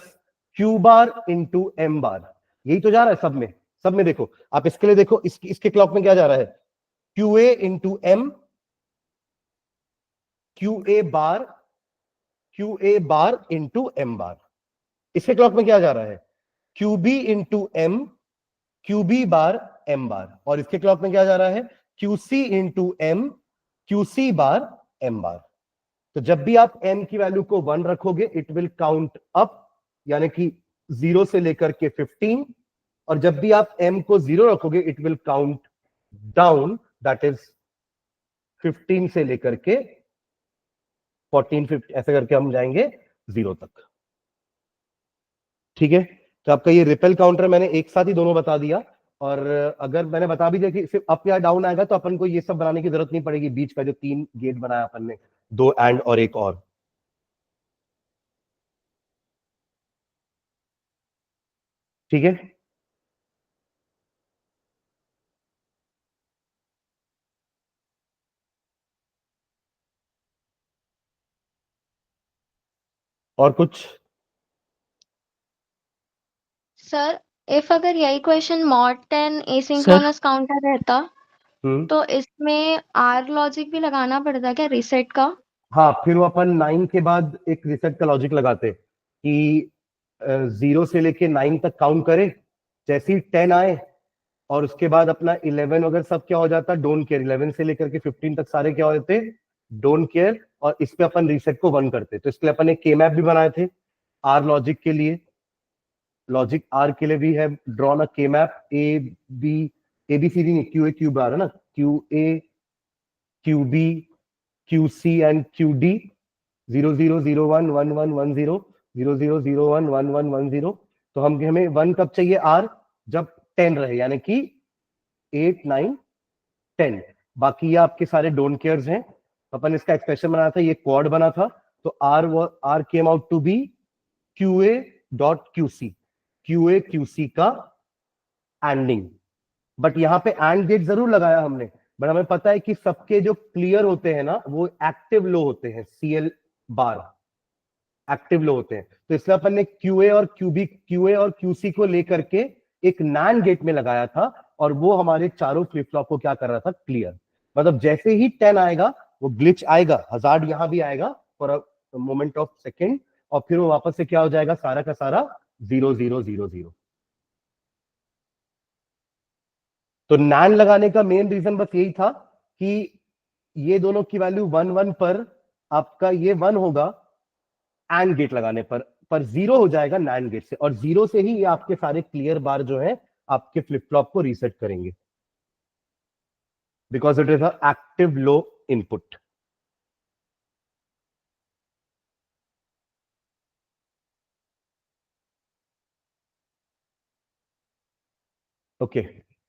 Q bar into M bar, यही तो जा रहा है सब में। सब में देखो, आप इसके लिए देखो, इसके क्लॉक में क्या जा रहा है, Q A into M, Q A bar into M bar. इसके क्लॉक में क्या जा रहा है, Q B into M, Q B bar M bar. और इसके क्लॉक में क्या जा रहा है, Q C into M, Q C bar M bar. तो जब भी आप m की वैल्यू को 1 रखोगे इट विल काउंट अप, यानी कि 0 से लेकर के 15, और जब भी आप m को 0 रखोगे it will count down, that is 15 से लेकर के 14, 15 ऐसे करके हम जाएंगे 0 तक। ठीक है, तो आपका ये रिपेल काउंटर मैंने एक साथ ही दोनों बता दिया, और अगर मैंने बता भी दिया कि सिर्फ अप या डाउन आएगा तो अपन को ये सब बनाने की जरूरत नहीं पड़ेगी, बीच का जो 3 गेट बनाया अपन ने, 2 एंड और एक और। ठीक है, और कुछ? सर इफ अगर यही क्वेश्चन मॉड 10 एसिंक्रोनस काउंटर रहता तो इसमें आर लॉजिक भी लगाना पड़ता क्या रीसेट का? हाँ, फिर वो अपन 9 के बाद एक रिसेट का लॉजिक लगाते कि 0 से लेके 9 तक काउंट करे, जैसे ही 10 आए और उसके बाद अपना 11 अगर सब क्या हो जाता, डोंट केयर, 11 से लेकर के 15 तक सारे क्या हो जाते, डोंट केयर, और इस पे अपन रीसेट को 1 करते। तो इसके लिए अपन एक के मैप भी बनाए थे आर लॉजिक के लिए, लॉजिक आर के लिए भी है drawn a K map, A B C D नहीं, क्यू ए क्यू बार है ना, Q A Q B Q C and Q D, 0 0 0 1 1 1 1 0 0 0 0 1 1 1 1 0। तो हमें 1 कब चाहिए आर, जब 10 रहे, यानी कि 8 9 10। बाकी ये आपके सारे डोंट केयर्स हैं। अपन इसका एक्सप्रेशन बना था, ये क्वाड बना था, तो R came out to be Q A dot Q C, Q A Q C का एंडिंग। बट यहाँ पे एंड गेट जरूर लगाया हमने, बट हमें पता है कि सबके जो क्लियर होते हैं ना वो एक्टिव लो होते हैं, सीएल बार एक्टिव लो होते हैं। तो इसलिए अपन ने क्यूए और क्यूसी को लेकर के एक नैन गेट में लगाया था, और वो हमारे चारों फ्लिप फ्लॉप को क्या कर रहा था, क्लियर। मतलब जैसे ही 10 आएगा वो ग्लिच आएगा, हजार्ड यहां भी आएगा for a moment of second, और फिर वो वापस से क्या हो जाएगा, सारा का सारा 0 0 0 0। तो नैन लगाने का मेन रीजन बस यही था कि ये दोनों की वैल्यू 1 1 पर आपका ये 1 होगा एंड गेट लगाने पर 0 हो जाएगा नैन गेट से, और 0 से ही ये आपके सारे क्लियर बार जो है आपके फ्लिप फ्लॉप को रीसेट करेंगे, because it is a active low input. Okay,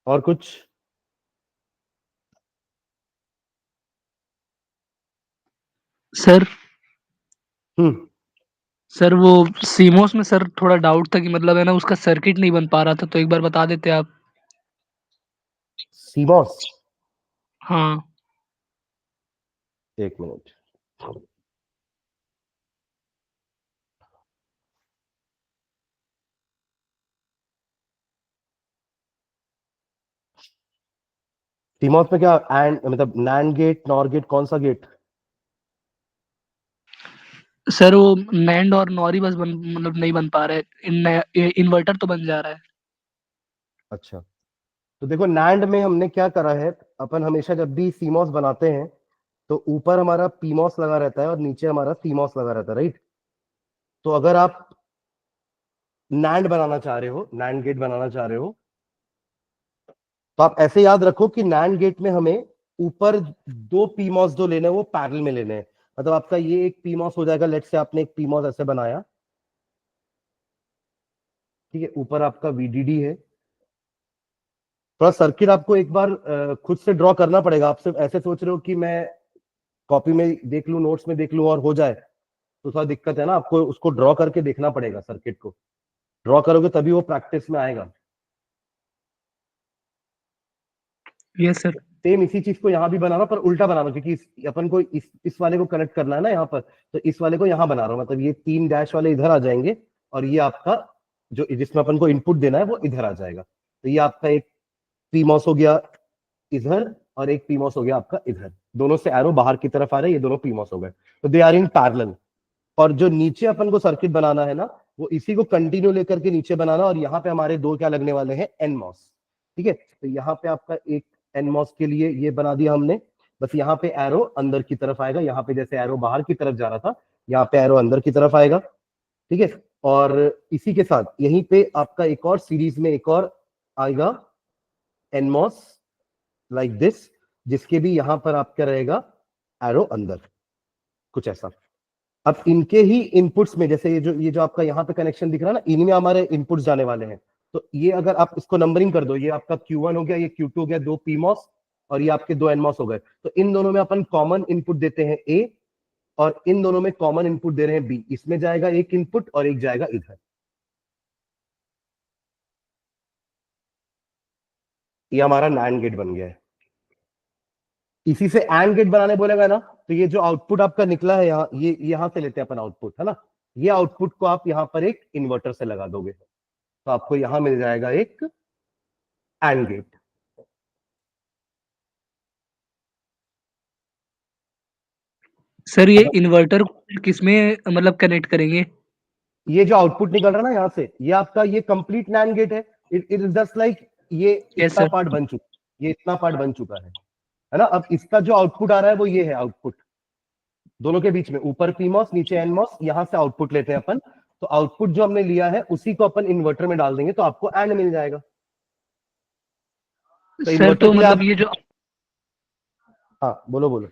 और कुछ? सर हम्म, सर वो सीमोस में सर थोड़ा डाउट था कि मतलब है ना उसका सर्किट नहीं बन पा रहा था, तो एक बार बता देते आप। सीमॉस, हाँ एक मिनट। सीमॉस में क्या एंड मतलब नैंड गेट, नॉर गेट, कौन सा गेट? सर वो नैंड और नॉरी बस मतलब नहीं बन पा रहे, इन्वर्टर तो बन जा रहा है। अच्छा, तो देखो नैंड में हमने क्या करा है, अपन हमेशा जब भी सीमॉस बनाते हैं तो ऊपर हमारा पीमॉस लगा रहता है और नीचे हमारा सीमॉस लगा रहता है, राइट? तो अगर आप नैंड बनाना चाह रहे हो, नैंड गेट बनाना चाह रहे हो, तो आप ऐसे याद रखो कि नैंड गेट में हमें ऊपर दो पीमॉस जो लेने हैं वो पैरेलल में लेने हैं। मतलब आपका ये एक पीमॉस हो जाएगा, लेट्स से आपने एक पीमॉस ऐसे बनाया, ठीक है, ऊपर आपका वीडीडी है। थोड़ा सर्किट आपको एक बार खुद से ड्रॉ करना पड़ेगा। आप सिर्फ ऐसे सोच रहे हो कि मैं कॉपी में देख लूं, नोट्स में देख लूं और हो जाए, तो थोड़ा दिक्कत है ना। आपको उसको ड्रॉ करके देखना पड़ेगा, सर्किट को ड्रॉ करोगे तभी वो प्रैक्टिस में आएगा। Yes sir. सेम इसी चीज को यहाँ भी बनाना, पर उल्टा बनाना, क्योंकि अपन को इस वाले को कनेक्ट करना है ना यहाँ पर, तो इस वाले को यहाँ बना रहा हूँ। मतलब ये 3 डैश वाले इधर आ जाएंगे और ये आपका जो जिसमें अपन को इनपुट देना है वो इधर आ जाएगा। तो ये आपका एक पीमॉस हो गया इधर और एक पीमॉस हो गया आपका इधर, दोनों से एरो बाहर की तरफ आ रहे हैं, ये दोनों पीमॉस हो गए, तो दे आर इन पैरेलल। और जो नीचे अपन को सर्किट बनाना है ना, वो इसी को कंटिन्यू लेकर के नीचे बनाना, और यहाँ पे हमारे दो क्या लगने वाले हैं, एनमॉस, ठीक है। तो यहाँ पे आपका एक एनमॉस के लिए ये बना दिया हमने, बस यहाँ पे एरो अंदर की तरफ आएगा, यहाँ पे जैसे एरो बाहर की तरफ जा रहा था, यहाँ पे एरो अंदर की तरफ आएगा, ठीक है। और इसी के साथ यहीं पे आपका एक और सीरीज में एक और आएगा एनमॉस लाइक दिस, जिसके भी यहां पर आपका रहेगा एरो अंदर, कुछ ऐसा। अब इनके ही इनपुट्स में, जैसे ये जो आपका यहाँ पे कनेक्शन दिख रहा है ना, इनमें हमारे इनपुट्स जाने वाले हैं। तो ये अगर आप इसको नंबरिंग कर दो, ये आपका Q1 हो गया, ये Q2 हो गया, 2 पीमॉस, और ये आपके 2 एनमॉस हो गए। तो इन दोनों में अपन कॉमन इनपुट देते हैं A, और इन दोनों में कॉमन इनपुट दे रहे हैं B। इसमें जाएगा एक इनपुट और एक जाएगा इधर। ये हमारा नैंड गेट बन गया है। इसी से एंड गेट बनाने बोलेगा ना, तो ये जो आउटपुट आपका निकला है यहाँ, ये यहां से लेते हैं अपन आउटपुट, है ना। ये आउटपुट को आप यहाँ पर एक इन्वर्टर से लगा दोगे, तो आपको यहां मिल जाएगा एक एंड गेट। सर ये इन्वर्टर किसमें मतलब कनेक्ट करेंगे? ये जो आउटपुट निकल रहा है ना यहाँ से, ये आपका ये कंप्लीट नैंड गेट है। इट इज जस्ट लाइक ये इतना पार्ट बन चुका, ये इतना पार्ट बन चुका है ना। अब इसका जो आउटपुट आ रहा है वो ये है आउटपुट, दोनों के बीच में ऊपर पीमॉस नीचे एनमॉस, यहां से आउटपुट लेते हैं अपन। तो आउटपुट जो हमने लिया है उसी को अपन इन्वर्टर में डाल देंगे, तो आपको एंड मिल जाएगा। तो सर तो मतलब ये जो, हाँ बोलो बोलो।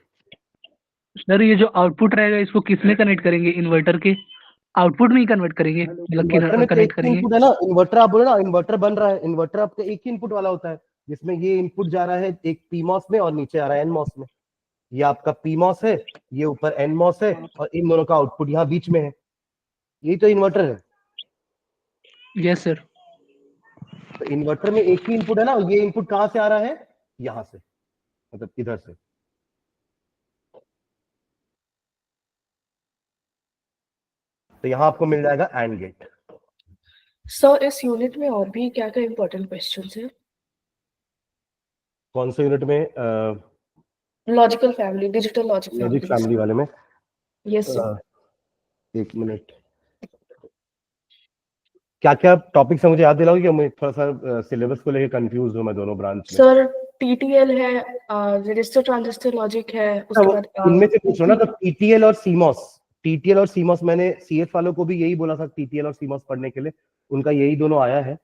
सर ये जो आउटपुट रहेगा इसको किसमें कनेक्ट करेंगे? इन्वर्टर के आउटपुट में ही कन्वर्ट करेंगे, मतलब कनेक्ट करेंगे? इनपुट है ना इन्वर्टर, आप बोलो ना इन्वर्टर बन रहा है, इन्वर्टर आपका एक ही इनपुट वाला होता है, जिसमें ये इनपुट जा रहा है एक पीमॉस में और नीचे आ रहा है एनमॉस में। ये आपका पीमॉस है, ये ऊपर एनमॉस है, और इन दोनों का आउटपुट यहाँ बीच में है। यही तो इन्वर्टर है। Yes sir. तो इन्वर्टर में एक ही इनपुट है ना, ये इनपुट कहां से आ रहा है, यहां से, मतलब इधर से। तो यहां आपको मिल जाएगा एंड गेट। सर इस यूनिट में और भी क्या क्या इंपॉर्टेंट क्वेश्चंस है? कौन से यूनिट में? Logical family, digital logic family वाले में? Yes sir. एक मिनट, क्या क्या टॉपिक्स है मुझे याद दिलाओगे, कि मैं थोड़ा सा सिलेबस को लेके कंफ्यूज हूं मैं दोनों ब्रांच में। सर टीटीएल है, रजिस्टर ट्रांजिस्टर लॉजिक है, उसके बाद इनमें से पूछ रहा ना, तो टीटीएल और सीमॉस, टीटीएल और सीमॉस, मैंने सीएस वालों को भी यही बोला था टीटीएल और सीमॉस पढ़ने के लिए, उनका यही दोनों आया है।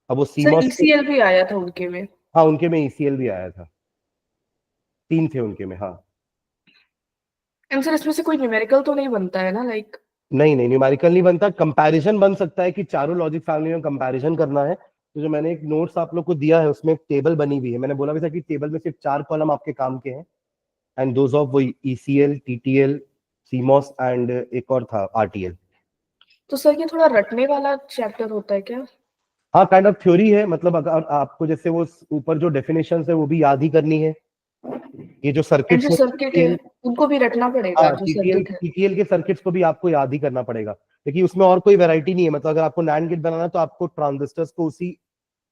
अब वो सीमॉस, ईसीएल भी आया था उनके में। हाँ उनके में ईसीएल भी आया था, 3 थे उनके में। हाँ सर इसमें से कोई न्यूमेरिकल तो नहीं बनता है ना, लाइक? नहीं नहीं, न्यूमेरिकल नहीं बनता। कंपैरिजन बन सकता है कि चारों लॉजिक फैमिली में कंपैरिजन करना है। तो जो मैंने एक नोट्स आप लोग को दिया है उसमें एक टेबल बनी हुई है, मैंने बोला भी था कि टेबल में सिर्फ 4 कॉलम आपके काम के हैं, एंड दोज ऑफ वो ईसीएल, टीटीएल, सीमॉस एंड एक और था आरटीएल। तो सर ये थोड़ा रटने वाला चैप्टर होता है क्या? हाँ काइंड ऑफ थ्योरी है, मतलब अगर आपको जैसे वो ऊपर जो डेफिनेशन है वो भी याद ही करनी है। ये जो सर्किट है उनको भी रटना पड़ेगा। टीटीएल के सर्किट्स को भी आपको याद ही करना पड़ेगा, क्योंकि उसमें और कोई वैरायटी नहीं है। मतलब अगर आपको नैंड गेट बनाना है तो आपको ट्रांजिस्टर्स को उसी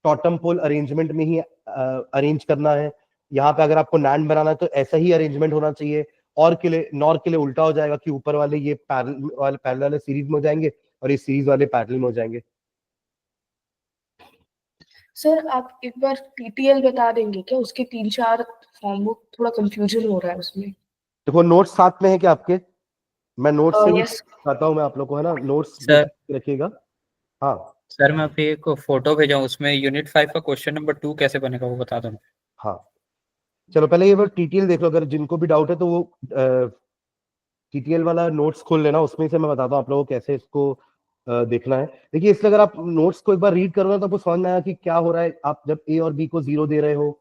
टॉटम पोल अरेंजमेंट में ही अरेंज करना है, यहाँ पे अगर आपको नैंड बनाना है तो ऐसा ही अरेंजमेंट होना चाहिए। और के लिए नॉर के लिए उल्टा हो जाएगा कि ऊपर वाले ये पैरेलल वाले सीरीज में हो जाएंगे और ये सीरीज वाले पैरेलल में हो जाएंगे। सर आप एक बार टीटीएल बता देंगे क्या? उसके 3-4 फॉर्म, थोड़ा कंफ्यूजन हो रहा है उसमें। देखो नोट्स साथ में है क्या आपके? मैं नोट्स से भी यस बताता हूँ मैं आप लोग को, है ना, नोट्स सर रखिएगा। हाँ सर मैं अभी एक फोटो भेजा हूँ, उसमें यूनिट 5 का क्वेश्चन नंबर 2 कैसे बनेगा वो बता दो। हाँ चलो पहले ये टीटीएल देख लो, अगर जिनको भी डाउट है तो वो टीटीएल वाला नोट्स खोल लेना, उसमें से मैं बताता हूँ आप लोगों को कैसे इसको देखना है। देखिए इसलिए अगर आप नोट्स को एक बार रीड करोगे तो आपको समझ में आया कि क्या हो रहा है। आप जब ए और बी को 0 दे रहे हो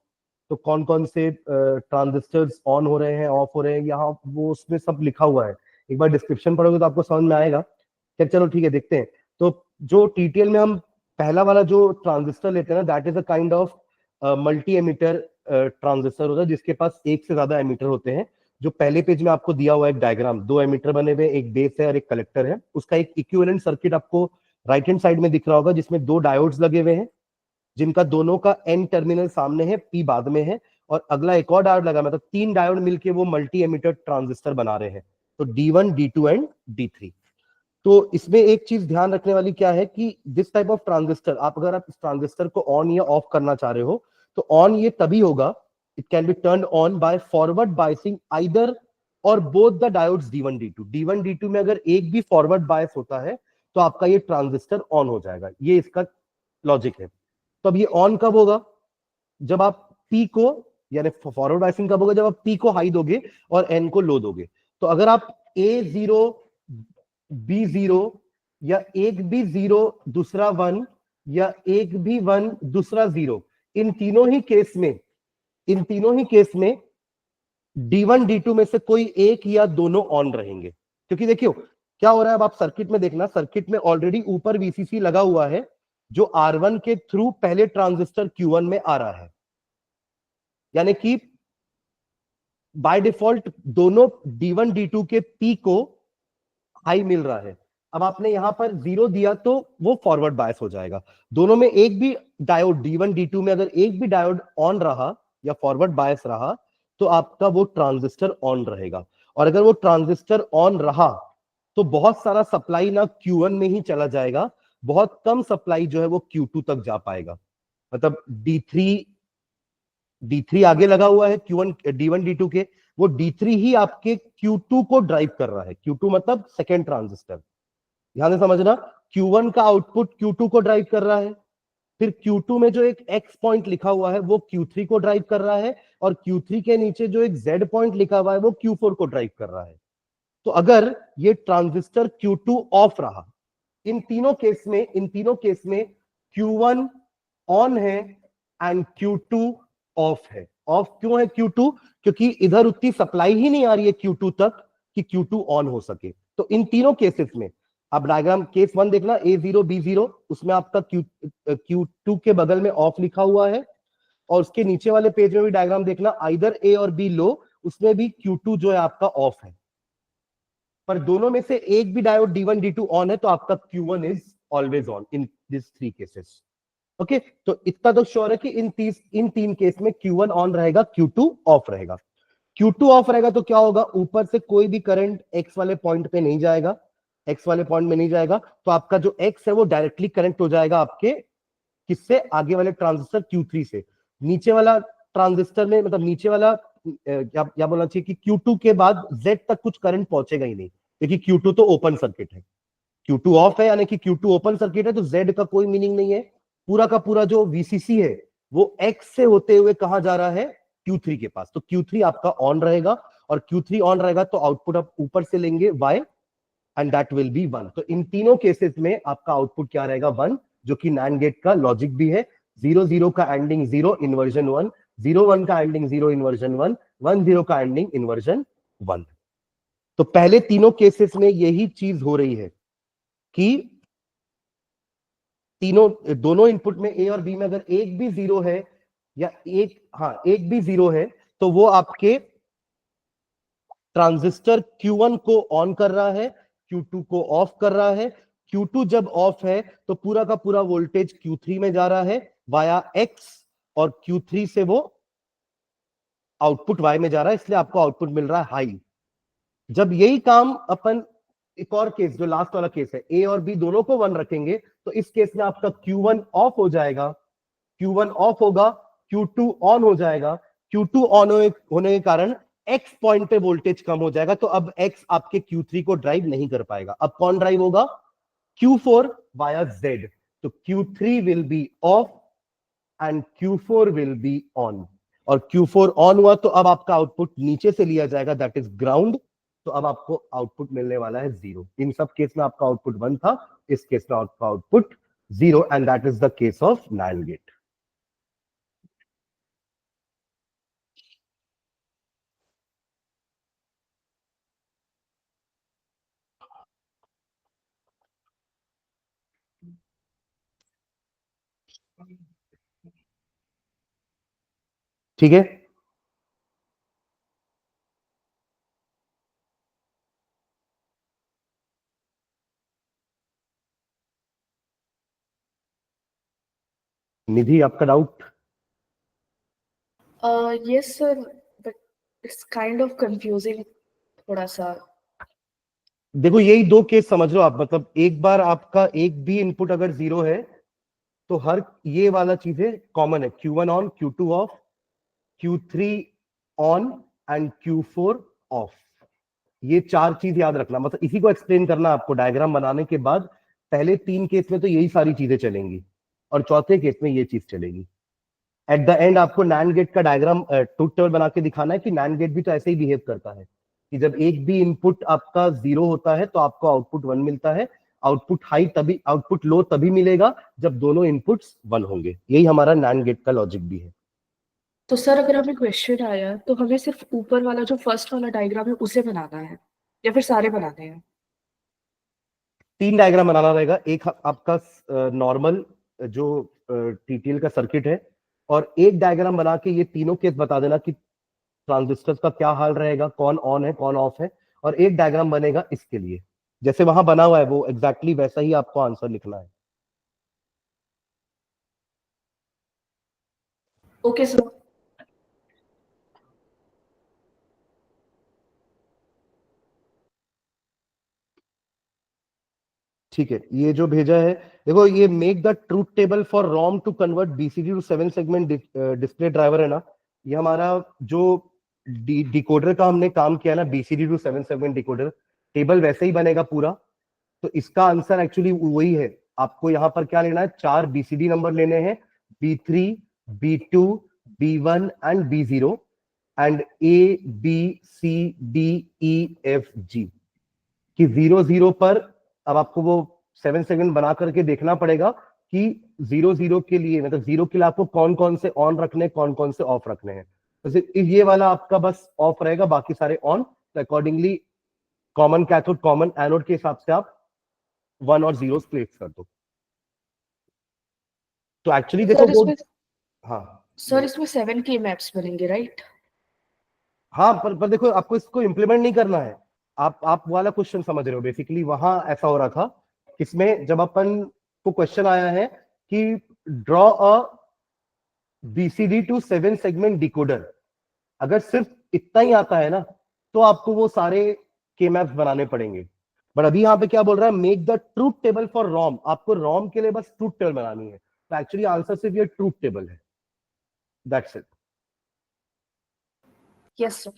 तो कौन कौन से ट्रांजिस्टर्स ऑन हो रहे हैं, ऑफ हो रहे हैं, यहाँ वो उसमें सब लिखा हुआ है। एक बार डिस्क्रिप्शन पढ़ोगे तो आपको समझ में आएगा। क्या चलो ठीक है देखते हैं। तो जो टीटीएल में हम पहला वाला जो ट्रांजिस्टर लेते हैं ना, that is a kind of multi emitter transistor होता है जिसके पास एक से ज्यादा एमिटर होते हैं। जो पहले पेज में आपको दिया हुआ है एक डायग्राम, 2 एमिटर बने हुए, एक बेस है और एक कलेक्टर है, उसका एक इक्विवेलेंट सर्किट आपको राइट हैंड साइड में दिख रहा होगा जिसमें 2 डायोड्स लगे हुए हैं जिनका दोनों का एन टर्मिनल सामने है, पी बाद में है, और अगला एक और डायोड लगा, मतलब 3 डायोड मिलके वो मल्टी एमिटर ट्रांजिस्टर बना रहे हैं। तो D1, D2 एंड D3। तो इसमें एक चीज ध्यान रखने वाली क्या है कि दिस टाइप ऑफ ट्रांजिस्टर, अगर आप इस ट्रांजिस्टर को ऑन या ऑफ करना चाह रहे हो तो ऑन ये तभी होगा, it can be turn on by forward biasing either or both the diodes D1, D2। D1, D2 में अगर एक भी फॉरवर्ड बायस होता है तो आपका ये ट्रांजिस्टर ऑन हो जाएगा। ये इसका लॉजिक है। तो अब ये ऑन कब होगा? जब आप P को, यानी फॉरवर्ड बायसिंग कब होगा? जब आप P को हाई दोगे और N को लो दोगे। तो अगर आप A0 B0 या एक भी 0 दूसरा 1 या एक भी 1 दूसरा 0, इन तीनों ही केस में D1, D2 में से कोई एक या दोनों ऑन रहेंगे। क्योंकि देखियो क्या हो रहा है, अब आप सर्किट में देखना, सर्किट में ऑलरेडी ऊपर VCC लगा हुआ है जो R1 के थ्रू पहले ट्रांजिस्टर Q1 में आ रहा है, यानी कि बाय डिफॉल्ट दोनों D1, D2 के P को हाई मिल रहा है। अब आपने यहां पर 0 दिया तो वो फॉरवर्ड बायस हो जाएगा। दोनों में एक भी डायोड D1, D2 में अगर एक भी डायोड ऑन रहा या फॉरवर्ड बायस रहा तो आपका वो ट्रांजिस्टर ऑन रहेगा। और अगर वो ट्रांजिस्टर ऑन रहा तो बहुत सारा सप्लाई ना Q1 में ही चला जाएगा, बहुत कम सप्लाई जो है वो Q2 तक जा पाएगा। मतलब D3 आगे लगा हुआ है D1, D2 के, वो D3 ही आपके Q2 को ड्राइव कर रहा है। Q2 मतलब सेकेंड ट्रांजिस्टर, ध्यान से समझना। Q1 का आउटपुट Q2 को ड्राइव कर रहा है, फिर Q2 में जो एक X पॉइंट लिखा हुआ है वो Q3 को ड्राइव कर रहा है, और Q3 के नीचे जो एक Z पॉइंट लिखा हुआ है वो Q4 को ड्राइव कर रहा है। तो अगर ये ट्रांजिस्टर Q2 ऑफ रहा, इन तीनों केस में Q1 ऑन है एंड Q2 ऑफ है। ऑफ क्यों है Q2? क्योंकि इधर उतनी सप्लाई ही नहीं आ रही है Q2 तक कि Q2 ऑन हो सके। तो इन तीनों केसेस में आप डायग्राम केस 1 देखना, A0 B0, उसमें आपका Q2 के बगल में ऑफ लिखा हुआ है, और उसके नीचे वाले पेज में भी डायग्राम देखना, आइदर A और B लो, उसमें भी Q2 जो है आपका ऑफ है। पर दोनों में से एक भी डायोड D1, D2 ऑन है तो आपका Q1 is always on in this 3 cases. Okay, तो इतना तो श्योर है कि इन तीन केस में Q1 ऑन रहेगा, Q2 ऑफ रहेगा। Q2 ऑफ रहेगा तो क्या होगा, ऊपर से कोई भी करंट X वाले पॉइंट पे नहीं जाएगा, X वाले पॉइंट में नहीं जाएगा, तो आपका जो X है वो डायरेक्टली कनेक्ट हो जाएगा आपके किससे, आगे वाले ट्रांजिस्टर Q3 से। नीचे वाला ट्रांजिस्टर में, मतलब नीचे वाला क्या बोलना चाहिए कि Q2 के बाद Z तक कुछ करंट पहुंचेगा ही नहीं, क्योंकि Q2 तो ओपन सर्किट है। Q2 ऑफ है यानी कि Q2 ओपन सर्किट है, तो Z का कोई मीनिंग नहीं है। पूरा का पूरा जो VCC है वो X से होते हुए कहां जा रहा है, Q3 के पास। तो Q3 आपका ऑन रहेगा, और Q3 ऑन रहेगा तो आउटपुट आप ऊपर से लेंगे Y, and that will be 1। तो इन तीनों केसेस में आपका आउटपुट क्या रहेगा, 1, जो कि NAND गेट का लॉजिक भी है। 0 0 का एंडिंग 0 इन्वर्जन 1, 0 1 का एंडिंग 0 इन्वर्जन 1, 1 0 का एंडिंग इन्वर्जन 1। तो पहले तीनों केसेस में यही चीज हो रही है कि दोनों इनपुट में A और B में अगर एक भी 0 है या एक भी 0 है तो वो आपके ट्रांजिस्टर Q1 को ऑन कर रहा है, Q2 को ऑफ कर रहा है। Q2 जब ऑफ है तो पूरा का पूरा वोल्टेज Q3 में जा रहा है वाया X, और Q3 से वो आउटपुट y में जा रहा है, इसलिए आपको आउटपुट मिल रहा है हाई। जब यही काम अपन एक और केस, जो लास्ट वाला केस है, ए और बी दोनों को 1 रखेंगे, तो इस केस में आपका Q1 ऑफ हो जाएगा, Q1 ऑफ होगा, Q2 ऑन हो जाएगा। Q2 ऑन होने के कारण X पॉइंट पे वोल्टेज कम हो जाएगा, तो अब X आपके Q3 को ड्राइव नहीं कर पाएगा। अब कौन ड्राइव होगा? Q4 via Z। तो Q3 will be of and Q4 will be on, और Q4 ऑन हुआ तो अब आपका आउटपुट नीचे से लिया जाएगा, दैट इज ग्राउंड। तो अब आपको आउटपुट मिलने वाला है 0। इन सब केस में आपका आउटपुट 1 था, इस केस में आपका output 0, and that is the case of NAND gate. ठीक है, निधि आपका डाउट? Yes sir, but it's kind of confusing थोड़ा सा। देखो यही दो केस समझ लो आप, मतलब एक बार आपका एक भी इनपुट अगर 0 है तो हर ये वाला चीजें कॉमन है, Q1 on, Q2 of, Q3 on and Q4 of. ये 4 चीज याद रखना, मतलब इसी को एक्सप्लेन करना आपको डायग्राम बनाने के बाद। पहले 3 केस में तो यही सारी चीजें चलेंगी और चौथे केस में ये चीज चलेगी। एट द एंड आपको NAND गेट का डायग्राम ट्रूथ टेबल बना के दिखाना है कि NAND गेट भी तो ऐसे ही बिहेव करता है कि जब एक भी इनपुट आपका 0 होता है तो आपको आउटपुट 1 मिलता है, आउटपुट हाई तभी, आउटपुट लो तभी मिलेगा जब दोनों इनपुट्स 1 होंगे। यही हमारा NAND गेट का लॉजिक भी है। तो सर अगर हमें क्वेश्चन आया तो हमें सिर्फ ऊपर वाला जो फर्स्ट वाला डायग्राम है उसे बनाना है या फिर सारे बनाने हैं? 3 डायग्राम बनाना रहेगा। एक आपका नॉर्मल जो TTL का सर्किट है, और एक डायग्राम बना के ये तीनों केस बता देना कि ट्रांजिस्टर्स का क्या हाल रहेगा, कौन ऑन है कौन ऑफ है, और एक डायग्राम बनेगा इसके लिए। जैसे वहां बना हुआ है वो एग्जैक्टली वैसा ही आपको आंसर लिखना है। Okay sir. ठीक है, ये जो भेजा है देखो, ये make the truth table for ROM to convert BCD to 7 segment display driver है ना, ये हमारा जो डिकोडर का हमने काम किया ना, BCD to 7 segment decoder table वैसे ही बनेगा पूरा। तो इसका आंसर एक्चुअली वही है। आपको यहाँ पर क्या लेना है, 4 BCD नंबर लेने हैं, B3, B2, B1 and B0, and A B C D E F G कि 0 पर अब आपको वो 7 सेकंड बना करके देखना पड़ेगा कि 0 के लिए, मतलब 0 के लिए आपको कौन कौन से ऑन रखने, कौन कौन से ऑफ रखने हैं। तो ये वाला आपका बस ऑफ रहेगा, बाकी सारे ऑन। तो accordingly common cathode common anode के हिसाब से आप 1 और 0 प्लेस कर दो। तो एक्चुअली देखो वो, हाँ सर इसमें 7 के मैप्स बनेंगे राइट? हाँ, पर देखो आपको इसको इंप्लीमेंट नहीं करना है। आप वाला क्वेश्चन समझ रहे हो, बेसिकली वहां ऐसा हो रहा था, इसमें जब अपन को क्वेश्चन आया है कि draw a BCD to 7 segment decoder, अगर सिर्फ इतना ही आता है ना तो आपको वो सारे के मैप्स बनाने पड़ेंगे। बट अभी यहाँ पे क्या बोल रहा है, make the truth table for ROM। आपको ROM के लिए बस ट्रूथ टेबल बनानी है। तो एक्चुअली आंसर सिर्फ ये ट्रूथ टेबल है, दैट्स इट। Yes sir.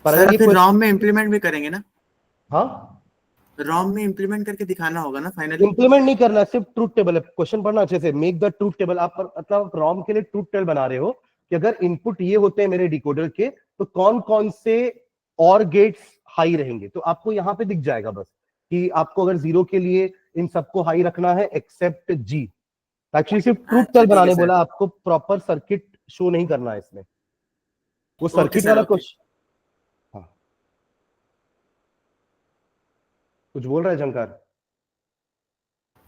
पर सर ये फिर ROM में इम्प्लीमेंट भी करेंगे ना? हाँ, ROM में इम्प्लीमेंट करके दिखाना होगा ना फाइनली? इंप्लीमेंट नहीं करना, सिर्फ ट्रूथ टेबल है। क्वेश्चन पढ़ना अच्छे से, मेक द ट्रूथ टेबल। आप मतलब ROM के लिए ट्रूथ टेबल बना रहे हो कि अगर इनपुट ये होते हैं मेरे डिकोडर के, तो कौन कौन से और गेट्स हाई रहेंगे। तो आपको यहाँ पे दिख जाएगा बस कि आपको अगर 0 के लिए इन सबको हाई रखना है एक्सेप्ट G। एक्चुअली सिर्फ ट्रूथ टेबल बनाने बोला, आपको प्रॉपर सर्किट शो नहीं करना है इसमें। वो सर्किट वाला क्वेश्चन, हाँ कुछ बोल रहा है झंकार?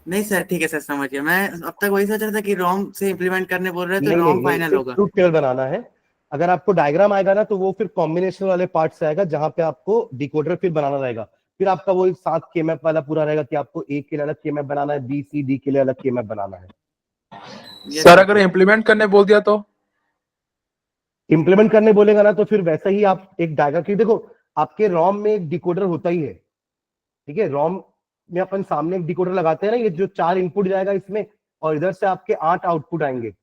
नहीं सर ठीक है सर, समझ गया। मैं अब तक वही सोच रहा था कि ROM से इम्प्लीमेंट करने बोल रहे हैं तो ROM फाइनल होगा। ट्रूथ टेबल बनाना है। अगर आपको डायग्राम आएगा ना तो वो फिर कॉम्बिनेशन वाले पार्ट से आएगा, जहां पे आपको डिकोडर फिर बनाना रहेगा। फिर आपका वो 7 के मैप वाला पूरा रहेगा कि आपको A के लिए अलग के मैप बनाना है, B C D के लिए अलग के मैप बनाना है। सर अगर इम्प्लीमेंट करने बोल दिया तो? इम्प्लीमेंट करने बोलेगा ना तो फिर वैसा ही आप एक डायग्राम की देखो, आपके रोम में एक डिकोडर होता ही है, ठीक है। रोम में अपन सामने एक डिकोडर लगाते हैं ना, ये जो 4 इनपुट जाएगा इसमें और इधर से आपके 8 आउटपुट आएंगे।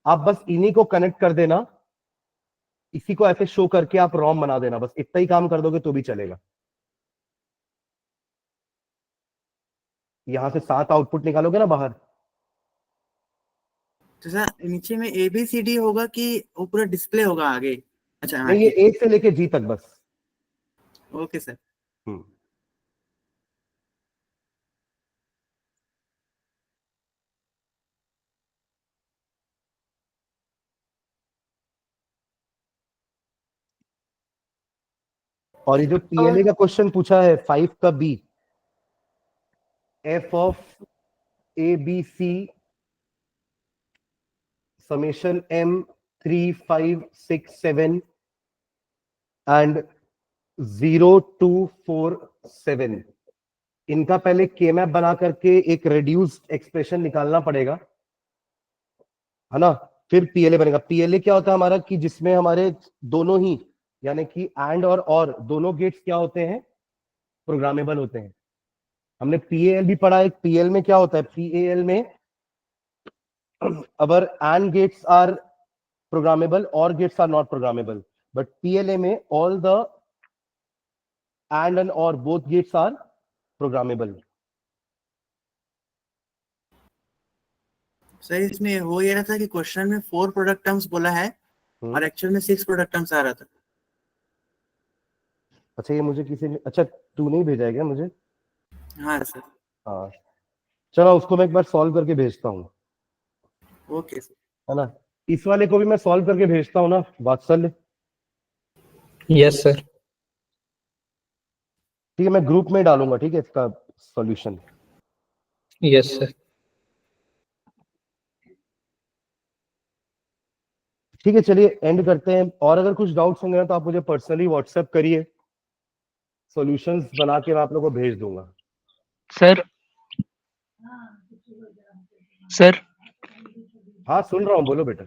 आप बस इन्हीं को कनेक्ट कर देना, इसी को ऐसे शो करके आप रोम बना देना, बस इतना ही काम कर दोगे तो भी चलेगा। यहां से 7 आउटपुट निकालोगे ना बाहर, तो सर नीचे में ABCD होगा कि वो पूरा डिस्प्ले होगा आगे? अच्छा हाँ, नहीं, ये ठीक A से लेके G तक बस। है। Okay sir. और ये जो PLA का क्वेश्चन पूछा है 5 का B, f of ABC summation M 3 5 6 7 and 0 2 4 7, इनका पहले के मैप बना करके एक रिड्यूस्ड एक्सप्रेशन निकालना पड़ेगा, है ना। फिर PLA बनेगा। PLA क्या होता है हमारा, कि जिसमें हमारे दोनों ही यानी कि एंड और दोनों गेट्स क्या होते हैं, प्रोग्रामेबल होते हैं। हमने PAL भी पढ़ा है। PL में क्या होता है, PAL में अगर and gates are programmable or gates are not programmable, but PLA में all the and or both gates are programmable. Sir इसमें हो ये रहा था कि क्वेश्चन में 4 प्रोडक्ट टर्म्स बोला है और एक्चुअल में 6 प्रोडक्ट टर्म्स आ रहा था। अच्छा, ये मुझे किसी ने, अच्छा तू नहीं भेजा है क्या मुझे? हाँ सर। हाँ, चलो उसको मैं एक बार सॉल्व करके भेजता हूँ, ओके सर। है ना। इस वाले को भी मैं सॉल्व करके भेजता हूँ ना वात्सल्य। Yes sir. ठीक है, मैं ग्रुप में डालूंगा, ठीक है, इसका सॉल्यूशन। Yes sir. ठीक है, चलिए एंड करते हैं। और अगर कुछ डाउट्स होंगे ना तो आप मुझे पर्सनली व्हाट्सएप करिए, सॉल्यूशंस बना के मैं आप लोगों को भेज दूंगा। सर सर हाँ सुन रहा हूँ, बोलो बेटा।